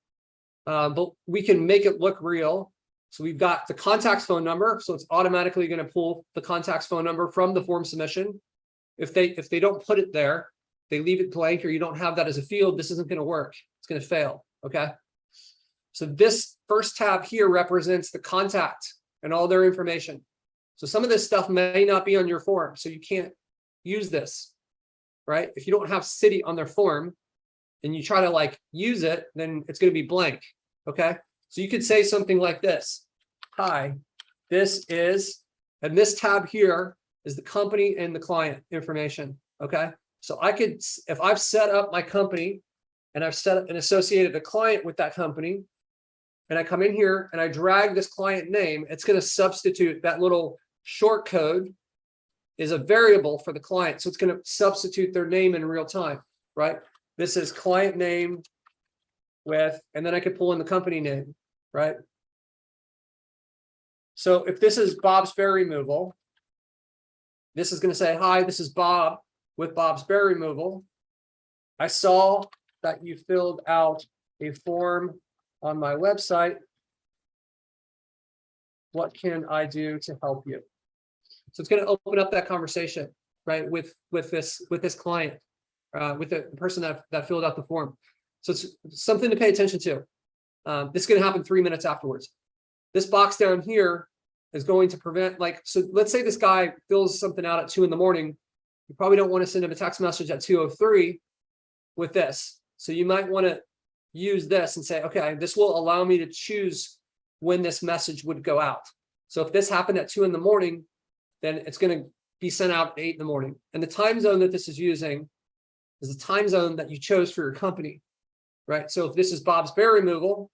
But we can make it look real. So we've got the contact's phone number. So it's automatically going to pull the contact's phone number from the form submission. If they don't put it there, they leave it blank or you don't have that as a field, this isn't going to work. It's going to fail. Okay. So this first tab here represents the contact and all their information. So some of this stuff may not be on your form, so you can't use this, right? If you don't have city on their form and you try to like use it, then it's going to be blank. Okay. So you could say something like this. Hi, this is, and this tab here is the company and the client information. Okay. So I could, if I've set up my company and I've set up and associated a client with that company, and I come in here and I drag this client name, it's going to substitute that little short code is a variable for the client. So it's going to substitute their name in real time, right? This is client name with, and then I could pull in the company name, right? So if this is Bob's Bear Removal, this is going to say, hi, this is Bob with Bob's Bear Removal. I saw that you filled out a form on my website. What can I do to help you? So it's going to open up that conversation, right, with this client, with the person that filled out the form. So it's something to pay attention to. This is going to happen 3 minutes afterwards. This box down here is going to prevent, like, so let's say this guy fills something out at 2 in the morning. You probably don't want to send him a text message at 2:03 with this. So you might want to use this and say, okay, this will allow me to choose when this message would go out. So if this happened at 2 in the morning, then it's going to be sent out at 8 in the morning. And the time zone that this is using is the time zone that you chose for your company, right? So if this is Bob's Bear Removal,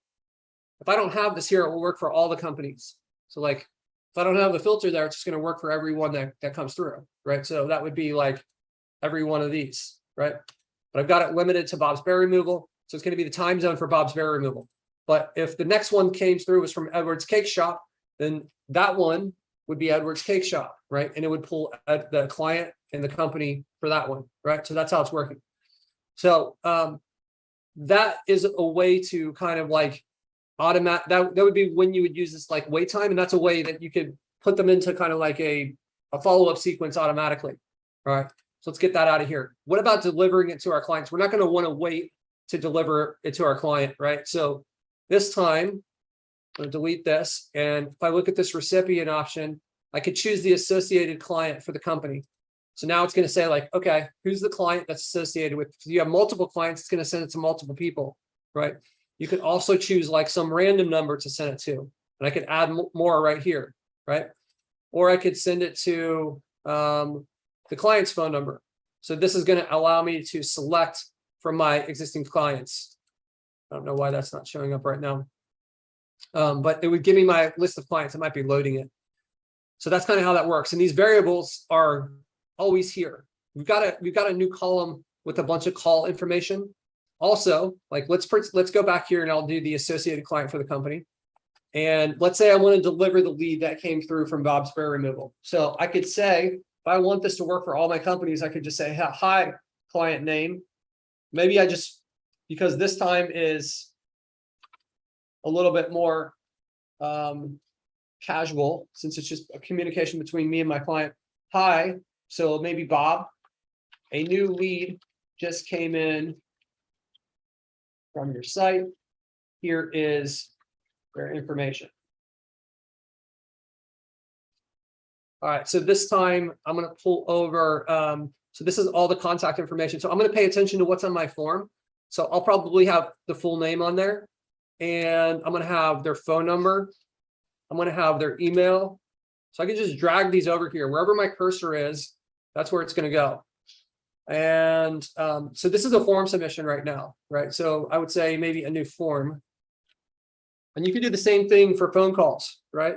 if I don't have this here, it will work for all the companies. So like, if I don't have the filter there, it's just going to work for everyone that comes through, right? So that would be like every one of these, right? But I've got it limited to Bob's Bear Removal. So it's going to be the time zone for Bob's Bear Removal. But if the next one came through was from Edward's Cake Shop, then that one would be Edward's Cake Shop, right? And it would pull the client and the company for that one, right? So that's how it's working. So that is a way to kind of like automate, that would be when you would use this like wait time. And that's a way that you could put them into kind of like a follow-up sequence automatically. All right. So let's get that out of here. What about delivering it to our clients? We're not going to want to wait to deliver it to our client, right? So this time, I'm going to delete this. And if I look at this recipient option, I could choose the associated client for the company. So now it's going to say like, okay, who's the client that's associated with? If you have multiple clients, it's going to send it to multiple people, right? You could also choose like some random number to send it to. And I could add more right here, right? Or I could send it to the client's phone number. So this is going to allow me to select from my existing clients. I don't know why that's not showing up right now. But it would give me my list of clients. It might be loading it. So that's kind of how that works. And these variables are always here. We've got a new column with a bunch of call information. Also, like let's go back here and I'll do the associated client for the company. And let's say I want to deliver the lead that came through from Bob's Spare Removal. So I could say, if I want this to work for all my companies, I could just say, hi, client name. Maybe because this time is a little bit more casual, since it's just a communication between me and my client. Hi, so maybe Bob, a new lead just came in from your site. Here is their information. All right, so this time I'm going to pull over. So this is all the contact information. So I'm going to pay attention to what's on my form. So I'll probably have the full name on there, and I'm going to have their phone number. I'm going to have their email. So I can just drag these over here. Wherever my cursor is, that's where it's going to go. And so this is a form submission right now, right? So I would say maybe a new form. And you can do the same thing for phone calls, right?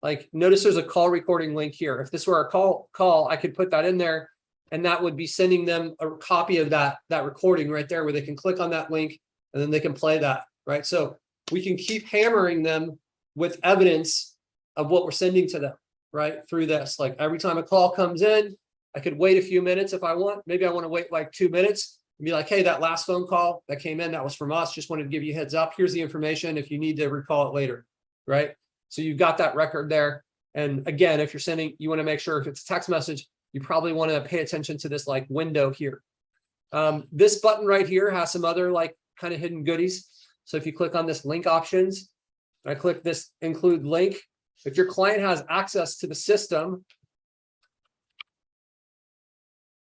Like notice there's a call recording link here. If this were a call, I could put that in there, and that would be sending them a copy of that recording right there, where they can click on that link and then they can play that, right? So we can keep hammering them with evidence of what we're sending to them, right? Through this, like every time a call comes in, I could wait a few minutes if I want. Maybe I want to wait like 2 minutes and be like, hey, that last phone call that came in, that was from us. Just wanted to give you a heads up. Here's the information if you need to recall it later, right? So you've got that record there. And again, if you're sending, you want to make sure if it's a text message, you probably want to pay attention to this like window here. This button right here has some other like kind of hidden goodies. So if you click on this link options, I click this include link. If your client has access to the system,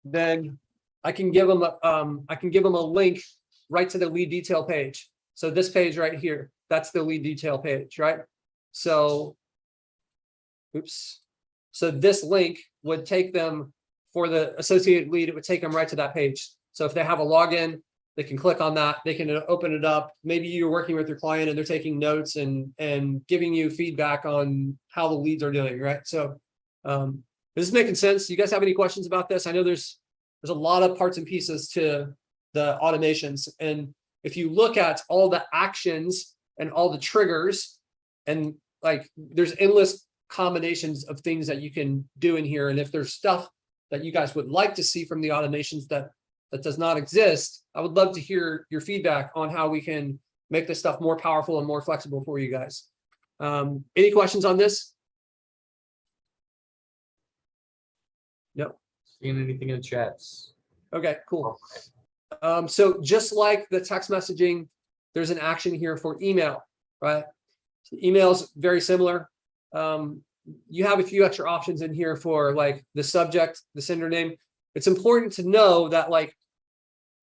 then I can give them a link right to the lead detail page. So this page right here, that's the lead detail page, right? So, oops. So this link would take them for the associated lead. It would take them right to that page. So if they have a login, they can click on that. They can open it up. Maybe you're working with your client and they're taking notes and giving you feedback on how the leads are doing, right? So this is making sense. You guys have any questions about this? I know there's a lot of parts and pieces to the automations. And if you look at all the actions and all the triggers, and like there's endless combinations of things that you can do in here. And if there's stuff that you guys would like to see from the automations that does not exist, I would love to hear your feedback on how we can make this stuff more powerful and more flexible for you guys. Any questions on this? No. Seeing anything in the chats? Okay, cool. So just like the text messaging, there's an action here for email, right? So email's very similar. You have a few extra options in here for like the subject, the sender name. It's important to know that like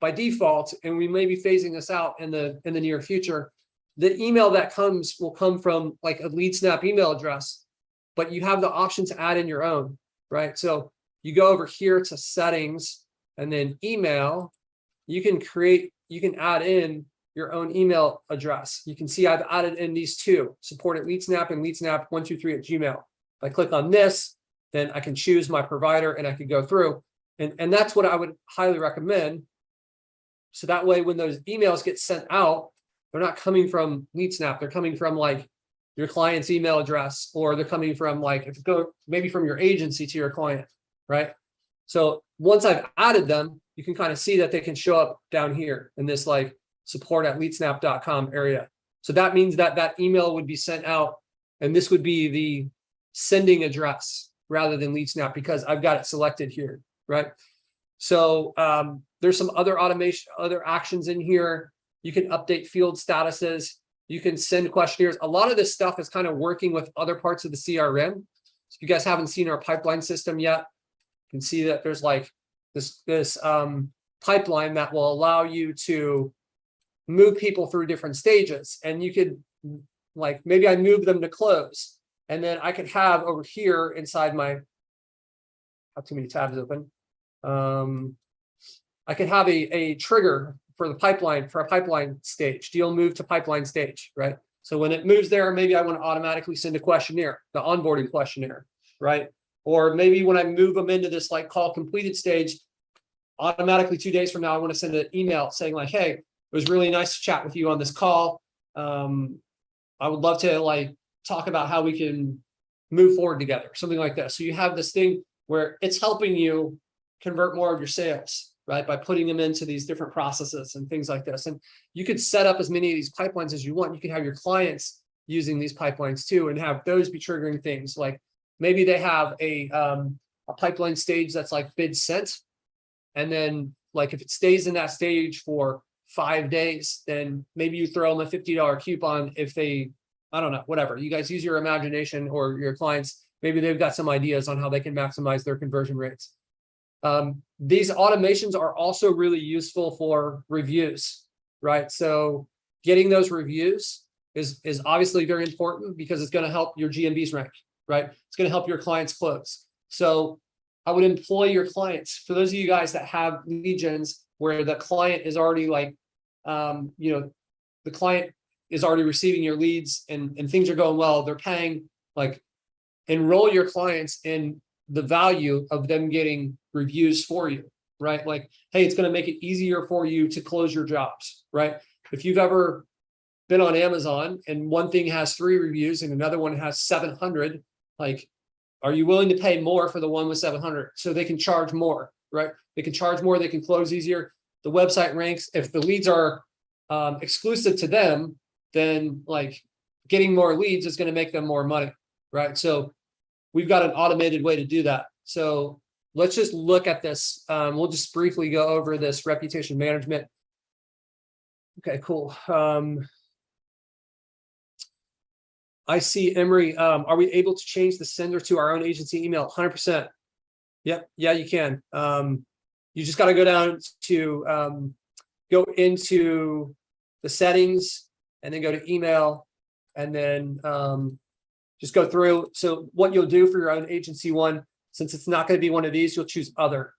by default, and we may be phasing this out in the near future, the email that comes will come from like a LeadSnap email address, but you have the option to add in your own, right? So you go over here to settings and then email, you can add in your own email address. You can see I've added in these two, support at LeadSnap and LeadSnap123@gmail. If I click on this, then I can choose my provider and I can go through. And that's what I would highly recommend. So that way, when those emails get sent out, they're not coming from LeadSnap. They're coming from like your client's email address, or they're coming from like, if you go maybe from your agency to your client, right? So once I've added them, you can kind of see that they can show up down here in this like support at leadsnap.com area. So that means that that email would be sent out, and this would be the sending address rather than LeadSnap because I've got it selected here, right? So there's some other other actions in here. You can update field statuses. You can send questionnaires. A lot of this stuff is kind of working with other parts of the CRM. So if you guys haven't seen our pipeline system yet, you can see that there's like this pipeline that will allow you to move people through different stages. And you could like, maybe I move them to close, and then I could have over here inside my, I have too many tabs open. I could have a trigger for the pipeline, for a pipeline stage, deal move to pipeline stage, right? So when it moves there, maybe I want to automatically send a questionnaire, the onboarding questionnaire, right? Or maybe when I move them into this like call completed stage, automatically 2 days from now, I want to send an email saying like, hey, it was really nice to chat with you on this call. I would love to like talk about how we can move forward together, something like that. So you have this thing where it's helping you convert more of your sales, right? By putting them into these different processes and things like this. And you could set up as many of these pipelines as you want. You can have your clients using these pipelines too, and have those be triggering things. Like maybe they have a pipeline stage that's like bid sent. And then like if it stays in that stage for 5 days, then maybe you throw them a $50 coupon if they, I don't know, whatever. You guys use your imagination, or your clients, maybe they've got some ideas on how they can maximize their conversion rates. These automations are also really useful for reviews, right? So getting those reviews is obviously very important because it's going to help your GMBs rank, right? It's going to help your clients close. So I would employ your clients. For those of you guys that have lead gens where the client is already like, the client is already receiving your leads and things are going well, they're paying, like enroll your clients in the value of them getting reviews for you, right? Like, hey, it's going to make it easier for you to close your jobs, right? If you've ever been on Amazon and one thing has 3 reviews and another one has 700, like, are you willing to pay more for the one with 700? So they can charge more, right? They can charge more, they can close easier. The website ranks. If the leads are exclusive to them, then like getting more leads is going to make them more money, right? So we've got an automated way to do that. So let's just look at this. We'll just briefly go over this reputation management. Okay, cool. I see Emery. Are we able to change the sender to our own agency email? 100%. Yep. Yeah, you can. You just got to go down to go into the settings and then go to email and then just go through. So what you'll do for your own agency one, since it's not going to be one of these, you'll choose other,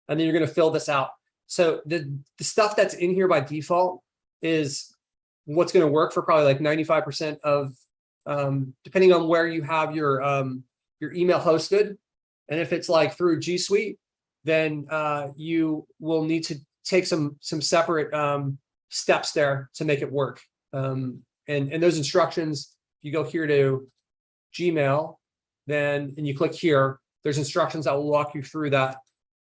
and then you're going to fill this out. So the stuff that's in here by default is what's going to work for probably like 95% of, depending on where you have your email hosted. And if it's like through G Suite, then you will need to take some separate steps there to make it work. And those instructions, if you go here to Gmail, then and you click here, there's instructions that will walk you through that.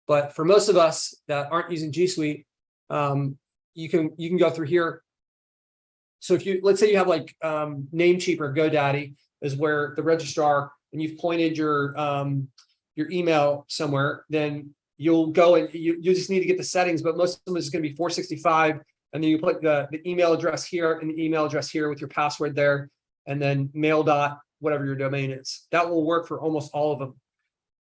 But for most of us that aren't using G Suite, you can go through here. So if you, let's say you have like Namecheap or GoDaddy is where the registrar, and you've pointed your email somewhere, then you'll go and you just need to get the settings, but most of them is going to be 465. And then you put the email address here and the email address here with your password there, and then mail dot whatever your domain is. That will work for almost all of them.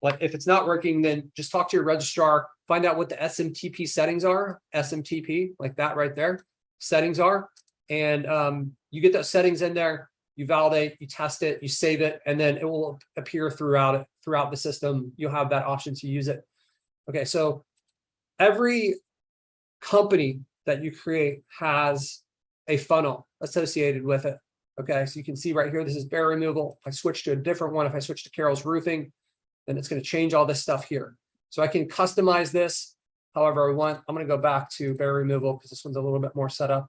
But if it's not working, then just talk to your registrar, find out what the SMTP settings are, SMTP, like that right there, settings are. And you get those settings in there, you validate, you test it, you save it, and then it will appear throughout the system. You'll have that option to use it. Okay, so every company that you create has a funnel associated with it. Okay, so you can see right here, this is bear removal. If I switch to a different one, if I switch to Carol's Roofing, then it's going to change all this stuff here. So I can customize this however I want. I'm going to go back to bear removal because this one's a little bit more set up.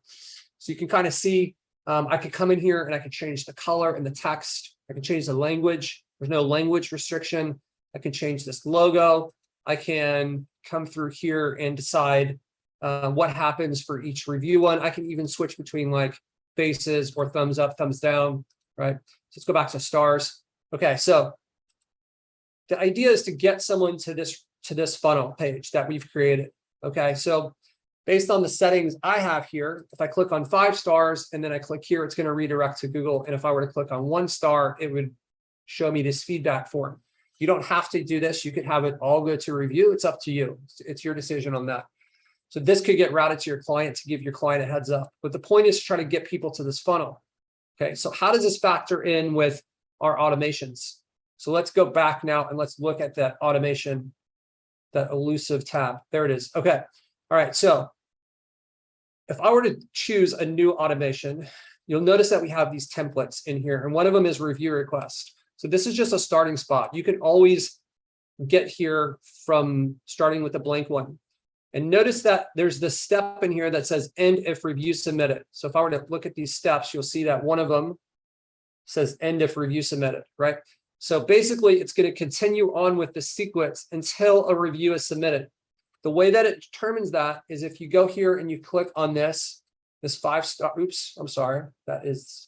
So you can kind of see, I could come in here and I can change the color and the text. I can change the language. There's no language restriction. I can change this logo. I can come through here and decide what happens for each review one. I can even switch between like faces or thumbs up, thumbs down, right? So let's go back to stars. Okay, so the idea is to get someone to this funnel page that we've created. Okay, so based on the settings I have here, if I click on 5 stars and then I click here, it's going to redirect to Google. And if I were to click on 1 star, it would show me this feedback form. You don't have to do this. You could have it all go to review. It's up to you. It's your decision on that. So this could get routed to your client to give your client a heads up. But the point is to try to get people to this funnel. Okay, so how does this factor in with our automations? So let's go back now and let's look at that automation, that elusive tab. There it is. Okay. All right. So if I were to choose a new automation, you'll notice that we have these templates in here, and one of them is review request. So this is just a starting spot. You can always get here from starting with a blank one. And notice that there's this step in here that says end if review submitted. So if I were to look at these steps, you'll see that one of them says end if review submitted, right? So basically it's going to continue on with the sequence until a review is submitted. The way that it determines that is if you go here and you click on this 5-star, oops, I'm sorry, that is,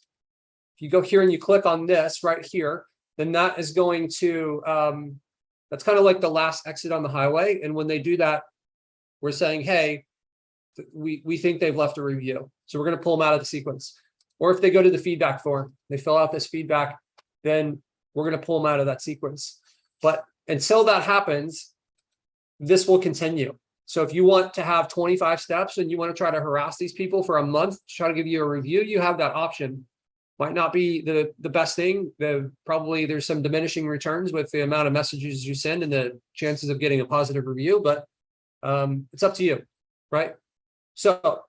if you go here and you click on this right here, then that is going to, that's kind of like the last exit on the highway. And when they do that, we're saying, hey, we think they've left a review. So we're going to pull them out of the sequence. Or if they go to the feedback form, they fill out this feedback, then we're going to pull them out of that sequence. But until that happens, this will continue. So if you want to have 25 steps and you want to try to harass these people for a month, to try to give you a review, you have that option. Might not be the best thing. Probably there's some diminishing returns with the amount of messages you send and the chances of getting a positive review, but it's up to you, right? So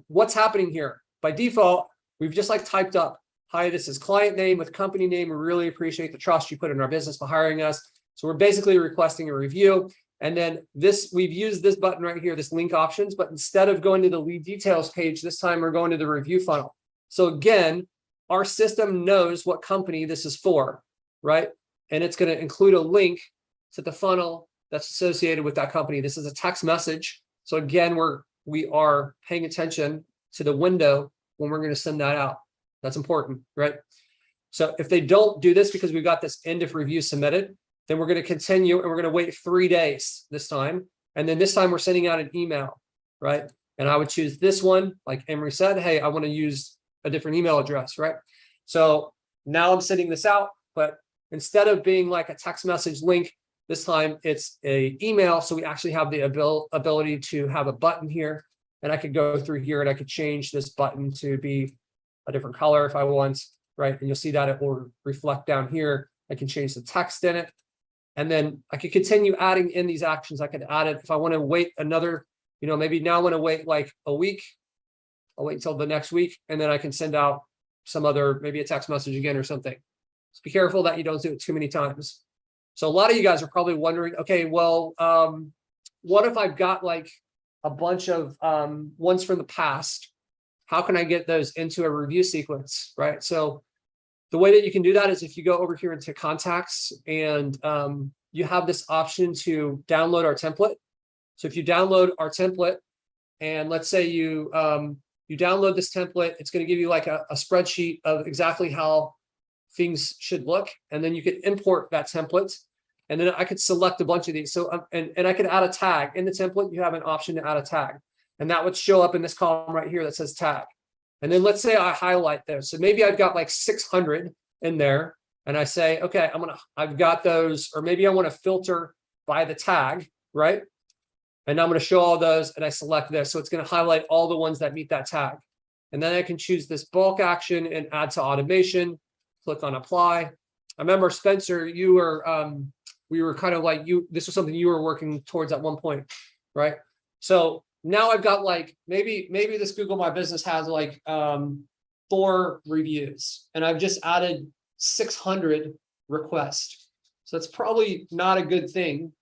what's happening here? By default, we've just like typed up, hi, this is client name with company name. We really appreciate the trust you put in our business by hiring us. So we're basically requesting a review. And then we've used this button right here, this link options, but instead of going to the lead details page, this time we're going to the review funnel. So again, our system knows what company this is for, right? And it's going to include a link to the funnel that's associated with that company. This is a text message. So again, we are paying attention to the window when we're going to send that out. That's important, right? So if they don't do this because we've got this end if review submitted, then we're going to continue and we're going to wait 3 days this time. And then this time we're sending out an email, right? And I would choose this one, like Emery said, hey, I want to use a different email address, right? So now I'm sending this out, but instead of being like a text message link, this time it's an email. So we actually have the ability to have a button here, and I could go through here and I could change this button to be a different color if I want, right? And you'll see that it will reflect down here. I can change the text in it. And then I could continue adding in these actions. I could add it if I want to wait another, maybe now I want to wait like a week. I'll wait until the next week, and then I can send out some other, maybe a text message again or something. So be careful that you don't do it too many times. So a lot of you guys are probably wondering, okay, well, what if I've got like a bunch of ones from the past? How can I get those into a review sequence, right? So the way that you can do that is if you go over here into contacts and you have this option to download our template. So if you download our template and let's say you download this template, it's going to give you like a spreadsheet of exactly how things should look. And then you could import that template. And then I could select a bunch of these. So, and I could add a tag in the template. You have an option to add a tag, and that would show up in this column right here that says tag. And then let's say I highlight those. So maybe I've got like 600 in there and I say, okay, I've got those, or maybe I want to filter by the tag, right? And I'm going to show all those and I select this. So it's going to highlight all the ones that meet that tag. And then I can choose this bulk action and add to automation, click on apply. I remember Spencer, we were kind of like this was something you were working towards at one point, right? So now I've got like, maybe this Google My Business has like 4 reviews and I've just added 600 requests. So that's probably not a good thing.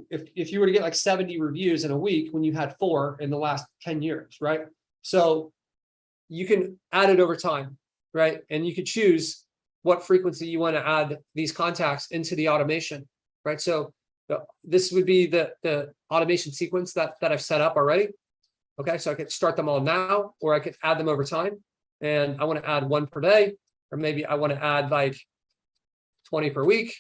If you were to get like 70 reviews in a week when you had 4 in the last 10 years, right? So you can add it over time, right? And you could choose what frequency you want to add these contacts into the automation, right? So this would be the automation sequence that I've set up already. Okay, so I could start them all now, or I could add them over time. And I want to add 1 per day, or maybe I want to add like 20 per week.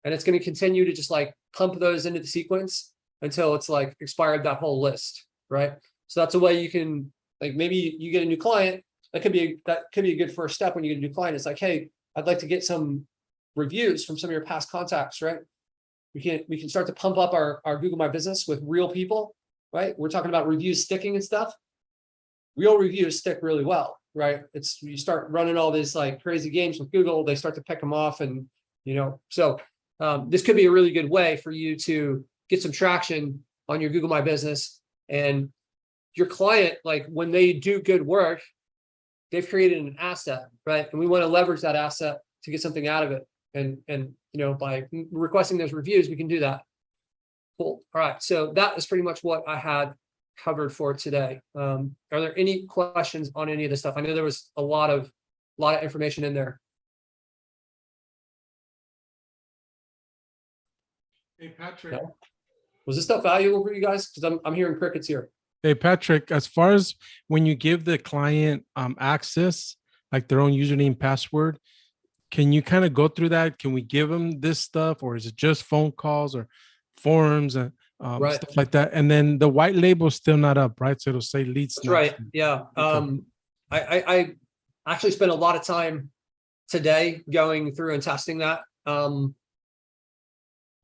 And it's going to continue to just like pump those into the sequence until it's like expired that whole list, right? So that's a way you can, like, maybe you get a new client. That could be a good first step when you get a new client. It's like, hey, I'd like to get some reviews from some of your past contacts, right? We can start to pump up our Google My Business with real people, right? We're talking about reviews sticking and stuff. Real reviews stick really well, right? You start running all these like crazy games with Google, they start to pick them off, and so this could be a really good way for you to get some traction on your Google My Business. And your client, like when they do good work, they've created an asset, right? And we want to leverage that asset to get something out of it. And by requesting those reviews, we can do that. Cool. All right. So that is pretty much what I had covered for today. Are there any questions on any of this stuff? I know there was a lot of information in there. Hey, Patrick. No? Was this stuff valuable for you guys? Because I'm hearing crickets here. Hey, Patrick, as far as when you give the client access, like their own username, password, can you kind of go through that? Can we give them this stuff, or is it just phone calls or forums and Right. stuff like that? And then the white label is still not up, right? So it'll say LeadSnap. That's right. Yeah. Okay. I actually spent a lot of time today going through and testing that. I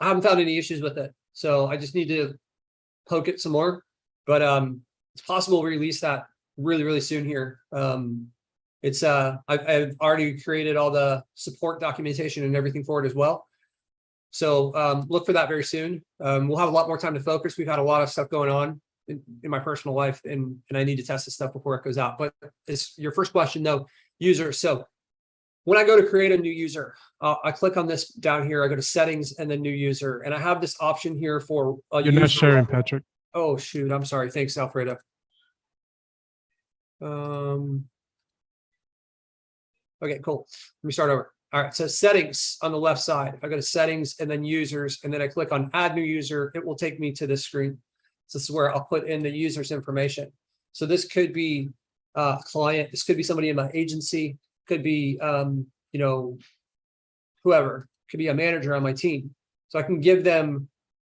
haven't found any issues with it, so I just need to poke it some more. But it's possible we release that really soon here. I've already created all the support documentation and everything for it as well. So look for that very soon. We'll have a lot more time to focus. We've had a lot of stuff going on in my personal life, and I need to test this stuff before it goes out. But it's your first question though, users. So when I go to create a new user, I click on this down here. I go to settings and then new user, and I have this option here for a You're not sharing, Patrick. Oh shoot, I'm sorry. Thanks, Alfredo. Okay, cool. Let me start over. All right, so settings on the left side. If I go to settings and then users, and then I click on add new user, it will take me to this screen. So this is where I'll put in the user's information. So this could be a client. This could be somebody in my agency. Could be, whoever. Could be a manager on my team. So I can give them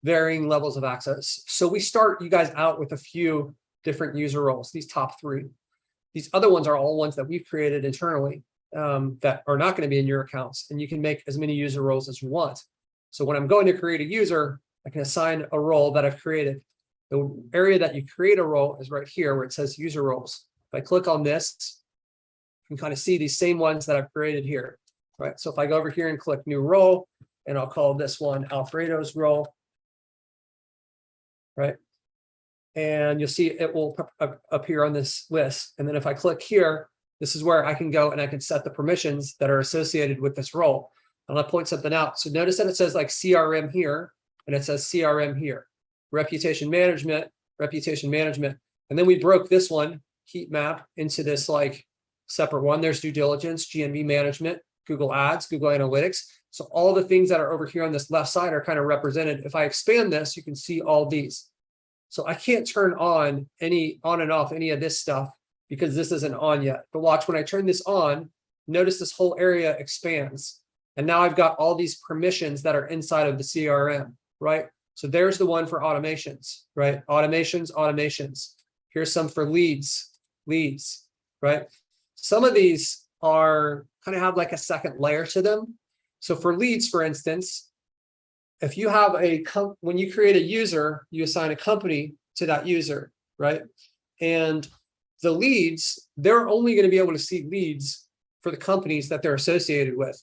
varying levels of access. So we start you guys out with a few different user roles, these top 3. These other ones are all ones that we've created internally that are not going to be in your accounts, and you can make as many user roles as you want. So when I'm going to create a user, I can assign a role that I've created. The area that you create a role is right here where it says user roles. If I click on this, you can kind of see these same ones that I've created here, right? So if I go over here and click new role, and I'll call this one Alfredo's role, right? And you'll see it will appear on this list. And then if I click here, this is where I can go and I can set the permissions that are associated with this role. And I'll point something out. So notice that it says like CRM here, and it says CRM here, reputation management. And then we broke this one, heat map, into this like separate one. There's due diligence, GMB management, Google Ads, Google Analytics. So all the things that are over here on this left side are kind of represented. If I expand this, you can see all these. So I can't turn on and off any of this stuff because this isn't on yet. But watch, when I turn this on, notice this whole area expands. And now I've got all these permissions that are inside of the CRM, right? So there's the one for automations, right? Automations. Here's some for leads, right? Some of these are kind of have like a second layer to them. So for leads, for instance, if you have when you create a user, you assign a company to that user, right? And the leads, they're only going to be able to see leads for the companies that they're associated with,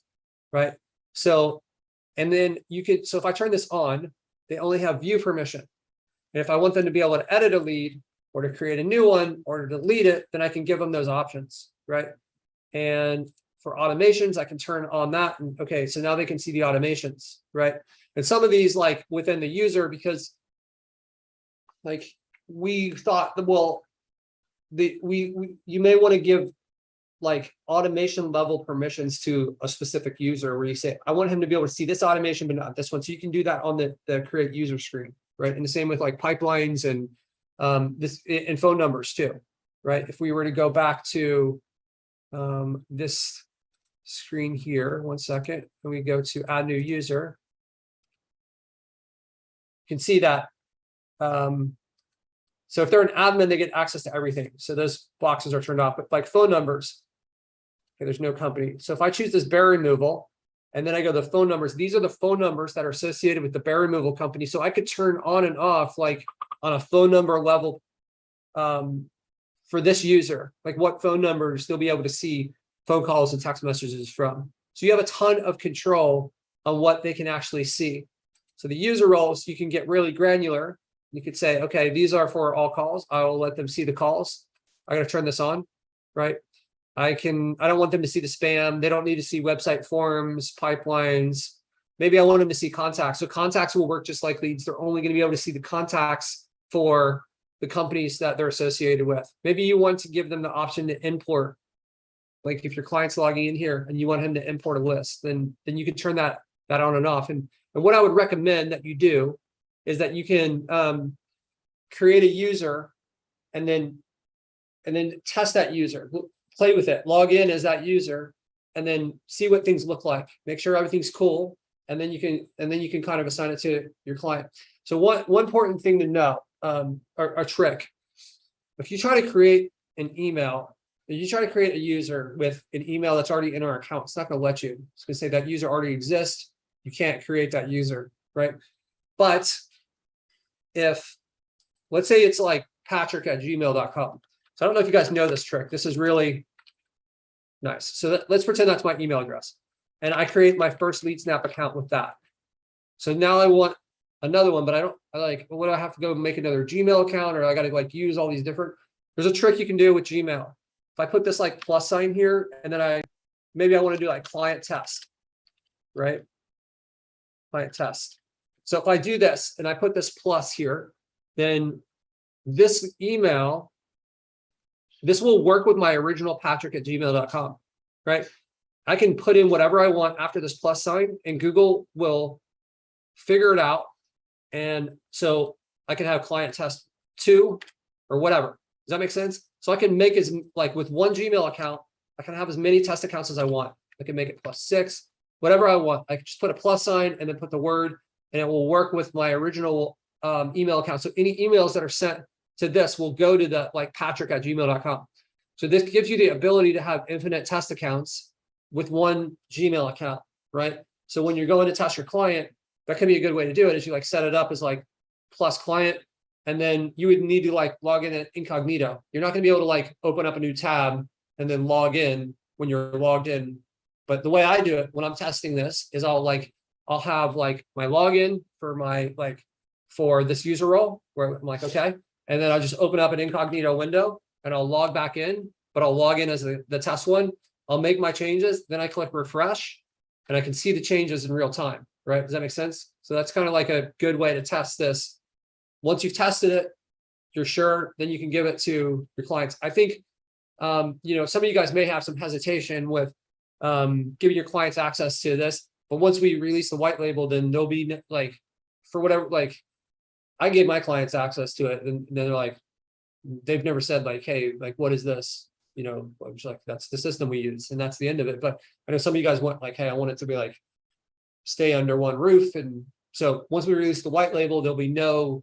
right? So, and then so if I turn this on, they only have view permission. And if I want them to be able to edit a lead or to create a new one or to delete it, then I can give them those options, right? And for automations, I can turn on that. And okay, so now they can see the automations, right? And some of these like within the user, because like we thought, well, you may want to give like automation level permissions to a specific user where you say, I want him to be able to see this automation, but not this one. So you can do that on the create user screen, right? And the same with like pipelines and and phone numbers too, right? If we were to go back to this screen here, 1 second, and we go to add new user, you can see that. So if they're an admin, they get access to everything. So those boxes are turned off, but like phone numbers, okay, there's no company. So if I choose this bear removal, and then I go to the phone numbers, these are the phone numbers that are associated with the bear removal company. So I could turn on and off like on a phone number level for this user, like what phone numbers they'll be able to see phone calls and text messages from. So you have a ton of control on what they can actually see. So the user roles, you can get really granular. You could say, okay, these are for all calls. I will let them see the calls. I got to turn this on, right? I don't want them to see the spam. They don't need to see website forms, pipelines. Maybe I want them to see contacts. So contacts will work just like leads. They're only going to be able to see the contacts for the companies that they're associated with. Maybe you want to give them the option to import. Like if your client's logging in here and you want him to import a list, then you can turn that on and off. And what I would recommend that you do is that you can create a user and then test that user, play with it, log in as that user, and then see what things look like. Make sure everything's cool, and then you can kind of assign it to your client. So one important thing to know, a trick, if you try to create an email, if you try to create a user with an email that's already in our account, it's not going to let you. It's going to say that user already exists. You can't create that user, right? But if, let's say it's like patrick@gmail.com. So I don't know if you guys know this trick. This is really nice. So let's pretend that's my email address. And I create my first LeadSnap account with that. So now I want another one, but what do I have to go make another Gmail account, or I got to like use all these different, there's a trick you can do with Gmail. If I put this like plus sign here, and then maybe I want to do like client test, right? Client test. So if I do this and I put this plus here, then this email, this will work with my original patrick@gmail.com, right? I can put in whatever I want after this plus sign, and Google will figure it out. And so I can have client test 2 or whatever. Does that make sense? So I can make like with one Gmail account, I can have as many test accounts as I want. I can make it +6, whatever I want. I can just put a plus sign and then put the word, and it will work with my original email account. So any emails that are sent to this will go to the like patrick@gmail.com. So this gives you the ability to have infinite test accounts with one Gmail account, right? So when you're going to test your client, that can be a good way to do it, is you like set it up as like plus client, and then you would need to like log in at incognito. You're not going to be able to like open up a new tab and then log in when you're logged in. But the way I do it when I'm testing this is I'll have like my login for this user role where I'm like, okay. And then I'll just open up an incognito window and I'll log back in, but I'll log in as the test one. I'll make my changes. Then I click refresh and I can see the changes in real time, right? Does that make sense? So that's kind of like a good way to test this. Once you've tested it, you're sure, then you can give it to your clients. I think, some of you guys may have some hesitation with giving your clients access to this, but once we release the white label, then they'll be like, for whatever, like I gave my clients access to it, and they're like, they've never said like, hey, like, what is this? I'm just like, that's the system we use, and that's the end of it. But I know some of you guys want like, hey, I want it to be like, stay under one roof. And so once we release the white label, there'll be no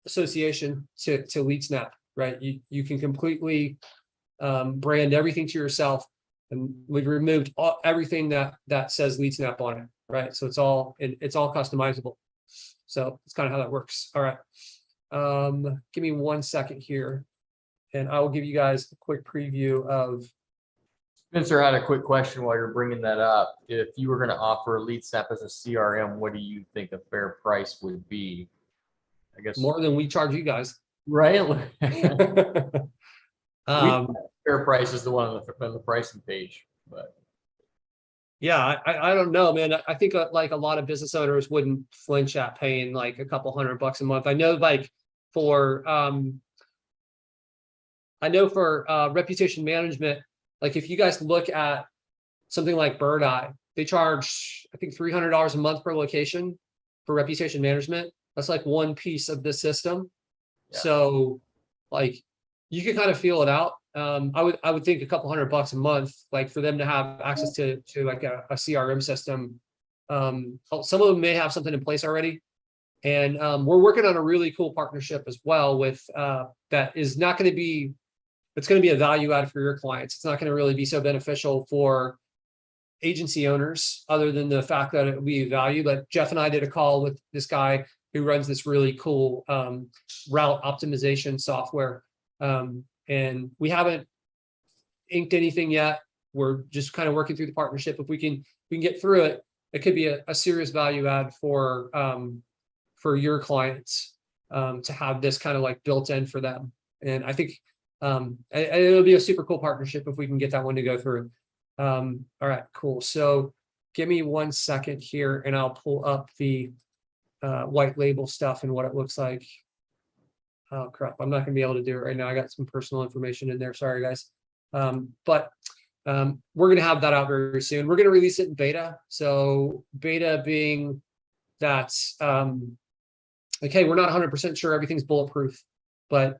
association to LeadSnap, right? You can completely brand everything to yourself, and we've removed everything that says LeadSnap on it, right? So it's all customizable. So it's kind of how that works. All right. Give me 1 second here, and I will give you guys a quick preview of. Spencer had a quick question while you're bringing that up. If you were going to offer LeadSnap as a CRM, what do you think a fair price would be? I guess more than we charge you guys. Right. Fair price is the one on the pricing page, but. Yeah, I don't know, man. I think like a lot of business owners wouldn't flinch at paying like a couple $100 a month. I know like for reputation management, like if you guys look at something like Bird Eye, they charge, I think, $300 a month per location for reputation management. That's like one piece of the system. Yeah. So like you can kind of feel it out. I would think a couple $100 a month, like for them to have access to like a CRM system. Some of them may have something in place already. And we're working on a really cool partnership as well with that is not going to be, it's going to be a value add for your clients. It's not going to really be so beneficial for agency owners other than the fact that it will be a value. But Jeff and I did a call with this guy who runs this really cool route optimization software. And we haven't inked anything yet. We're just kind of working through the partnership. If we can get through it, it could be a serious value add for your clients to have this kind of like built in for them. And I think It'll be a super cool partnership if we can get that one to go through. All right, cool. So give me 1 second here and I'll pull up the white label stuff and what it looks like. Oh crap, I'm not gonna be able to do it right now. I got some personal information in there. Sorry, guys. But we're gonna have that out very soon. We're gonna release it in beta. So beta being that, okay, we're not 100% sure everything's bulletproof, but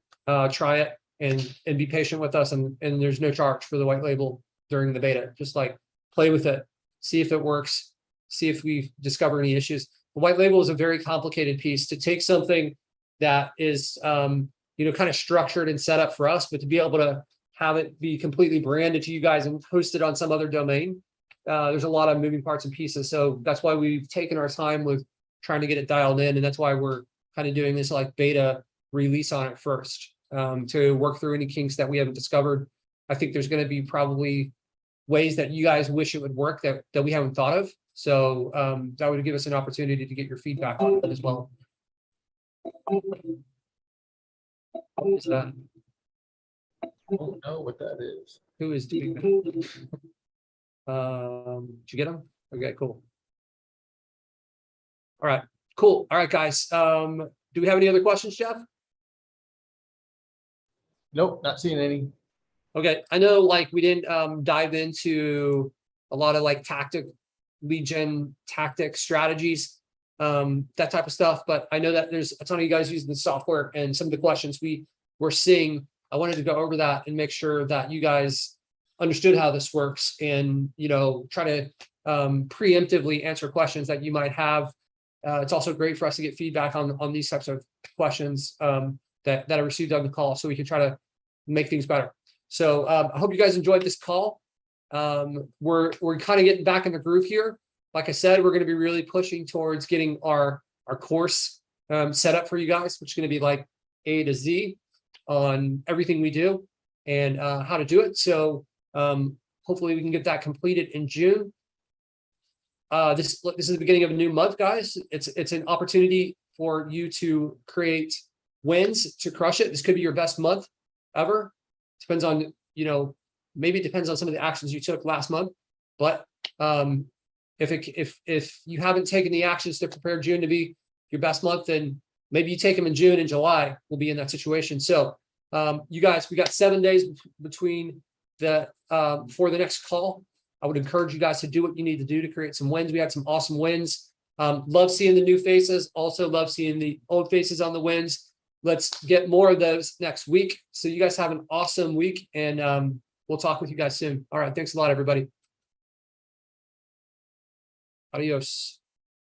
try it and be patient with us. And there's no charge for the white label during the beta. Just like play with it, see if it works, see if we discover any issues. The white label is a very complicated piece to take something that is, you know, kind of structured and set up for us, but to be able to have it be completely branded to you guys and hosted on some other domain. There's a lot of moving parts and pieces. So that's why we've taken our time with trying to get it dialed in. And that's why we're kind of doing this like beta release on it first, to work through any kinks that we haven't discovered. I think there's going to be probably ways that you guys wish it would work that we haven't thought of. So that would give us an opportunity to get your feedback on it as well. What is that? I don't know what that is. Who is doing that? Did you get them? Okay, cool. All right, cool. All right, guys. Do we have any other questions, Jeff? Nope, not seeing any. Okay, I know like we didn't dive into a lot of like lead gen tactic strategies, that type of stuff, but I know that there's a ton of you guys using the software and some of the questions we were seeing. I wanted to go over that and make sure that you guys understood how this works and, you know, try to preemptively answer questions that you might have. It's also great for us to get feedback on these types of questions that I received on the call, so we can try to make things better. So I hope you guys enjoyed this call. We're kind of getting back in the groove here. Like I said, we're going to be really pushing towards getting our course set up for you guys, which is going to be like A to Z on everything we do and how to do it. So hopefully we can get that completed in June. This is the beginning of a new month, guys. It's an opportunity for you to create wins to crush it. This could be your best month ever. Depends on, you know, maybe it depends on some of the actions you took last month, but if you haven't taken the actions to prepare June to be your best month, then maybe you take them in June and July. We'll be in that situation. So you guys, we got 7 days between for the next call. I would encourage you guys to do what you need to do to create some wins. We had some awesome wins. Love seeing the new faces. Also love seeing the old faces on the wins. Let's get more of those next week. So you guys have an awesome week, and we'll talk with you guys soon. All right. Thanks a lot, everybody. Adios.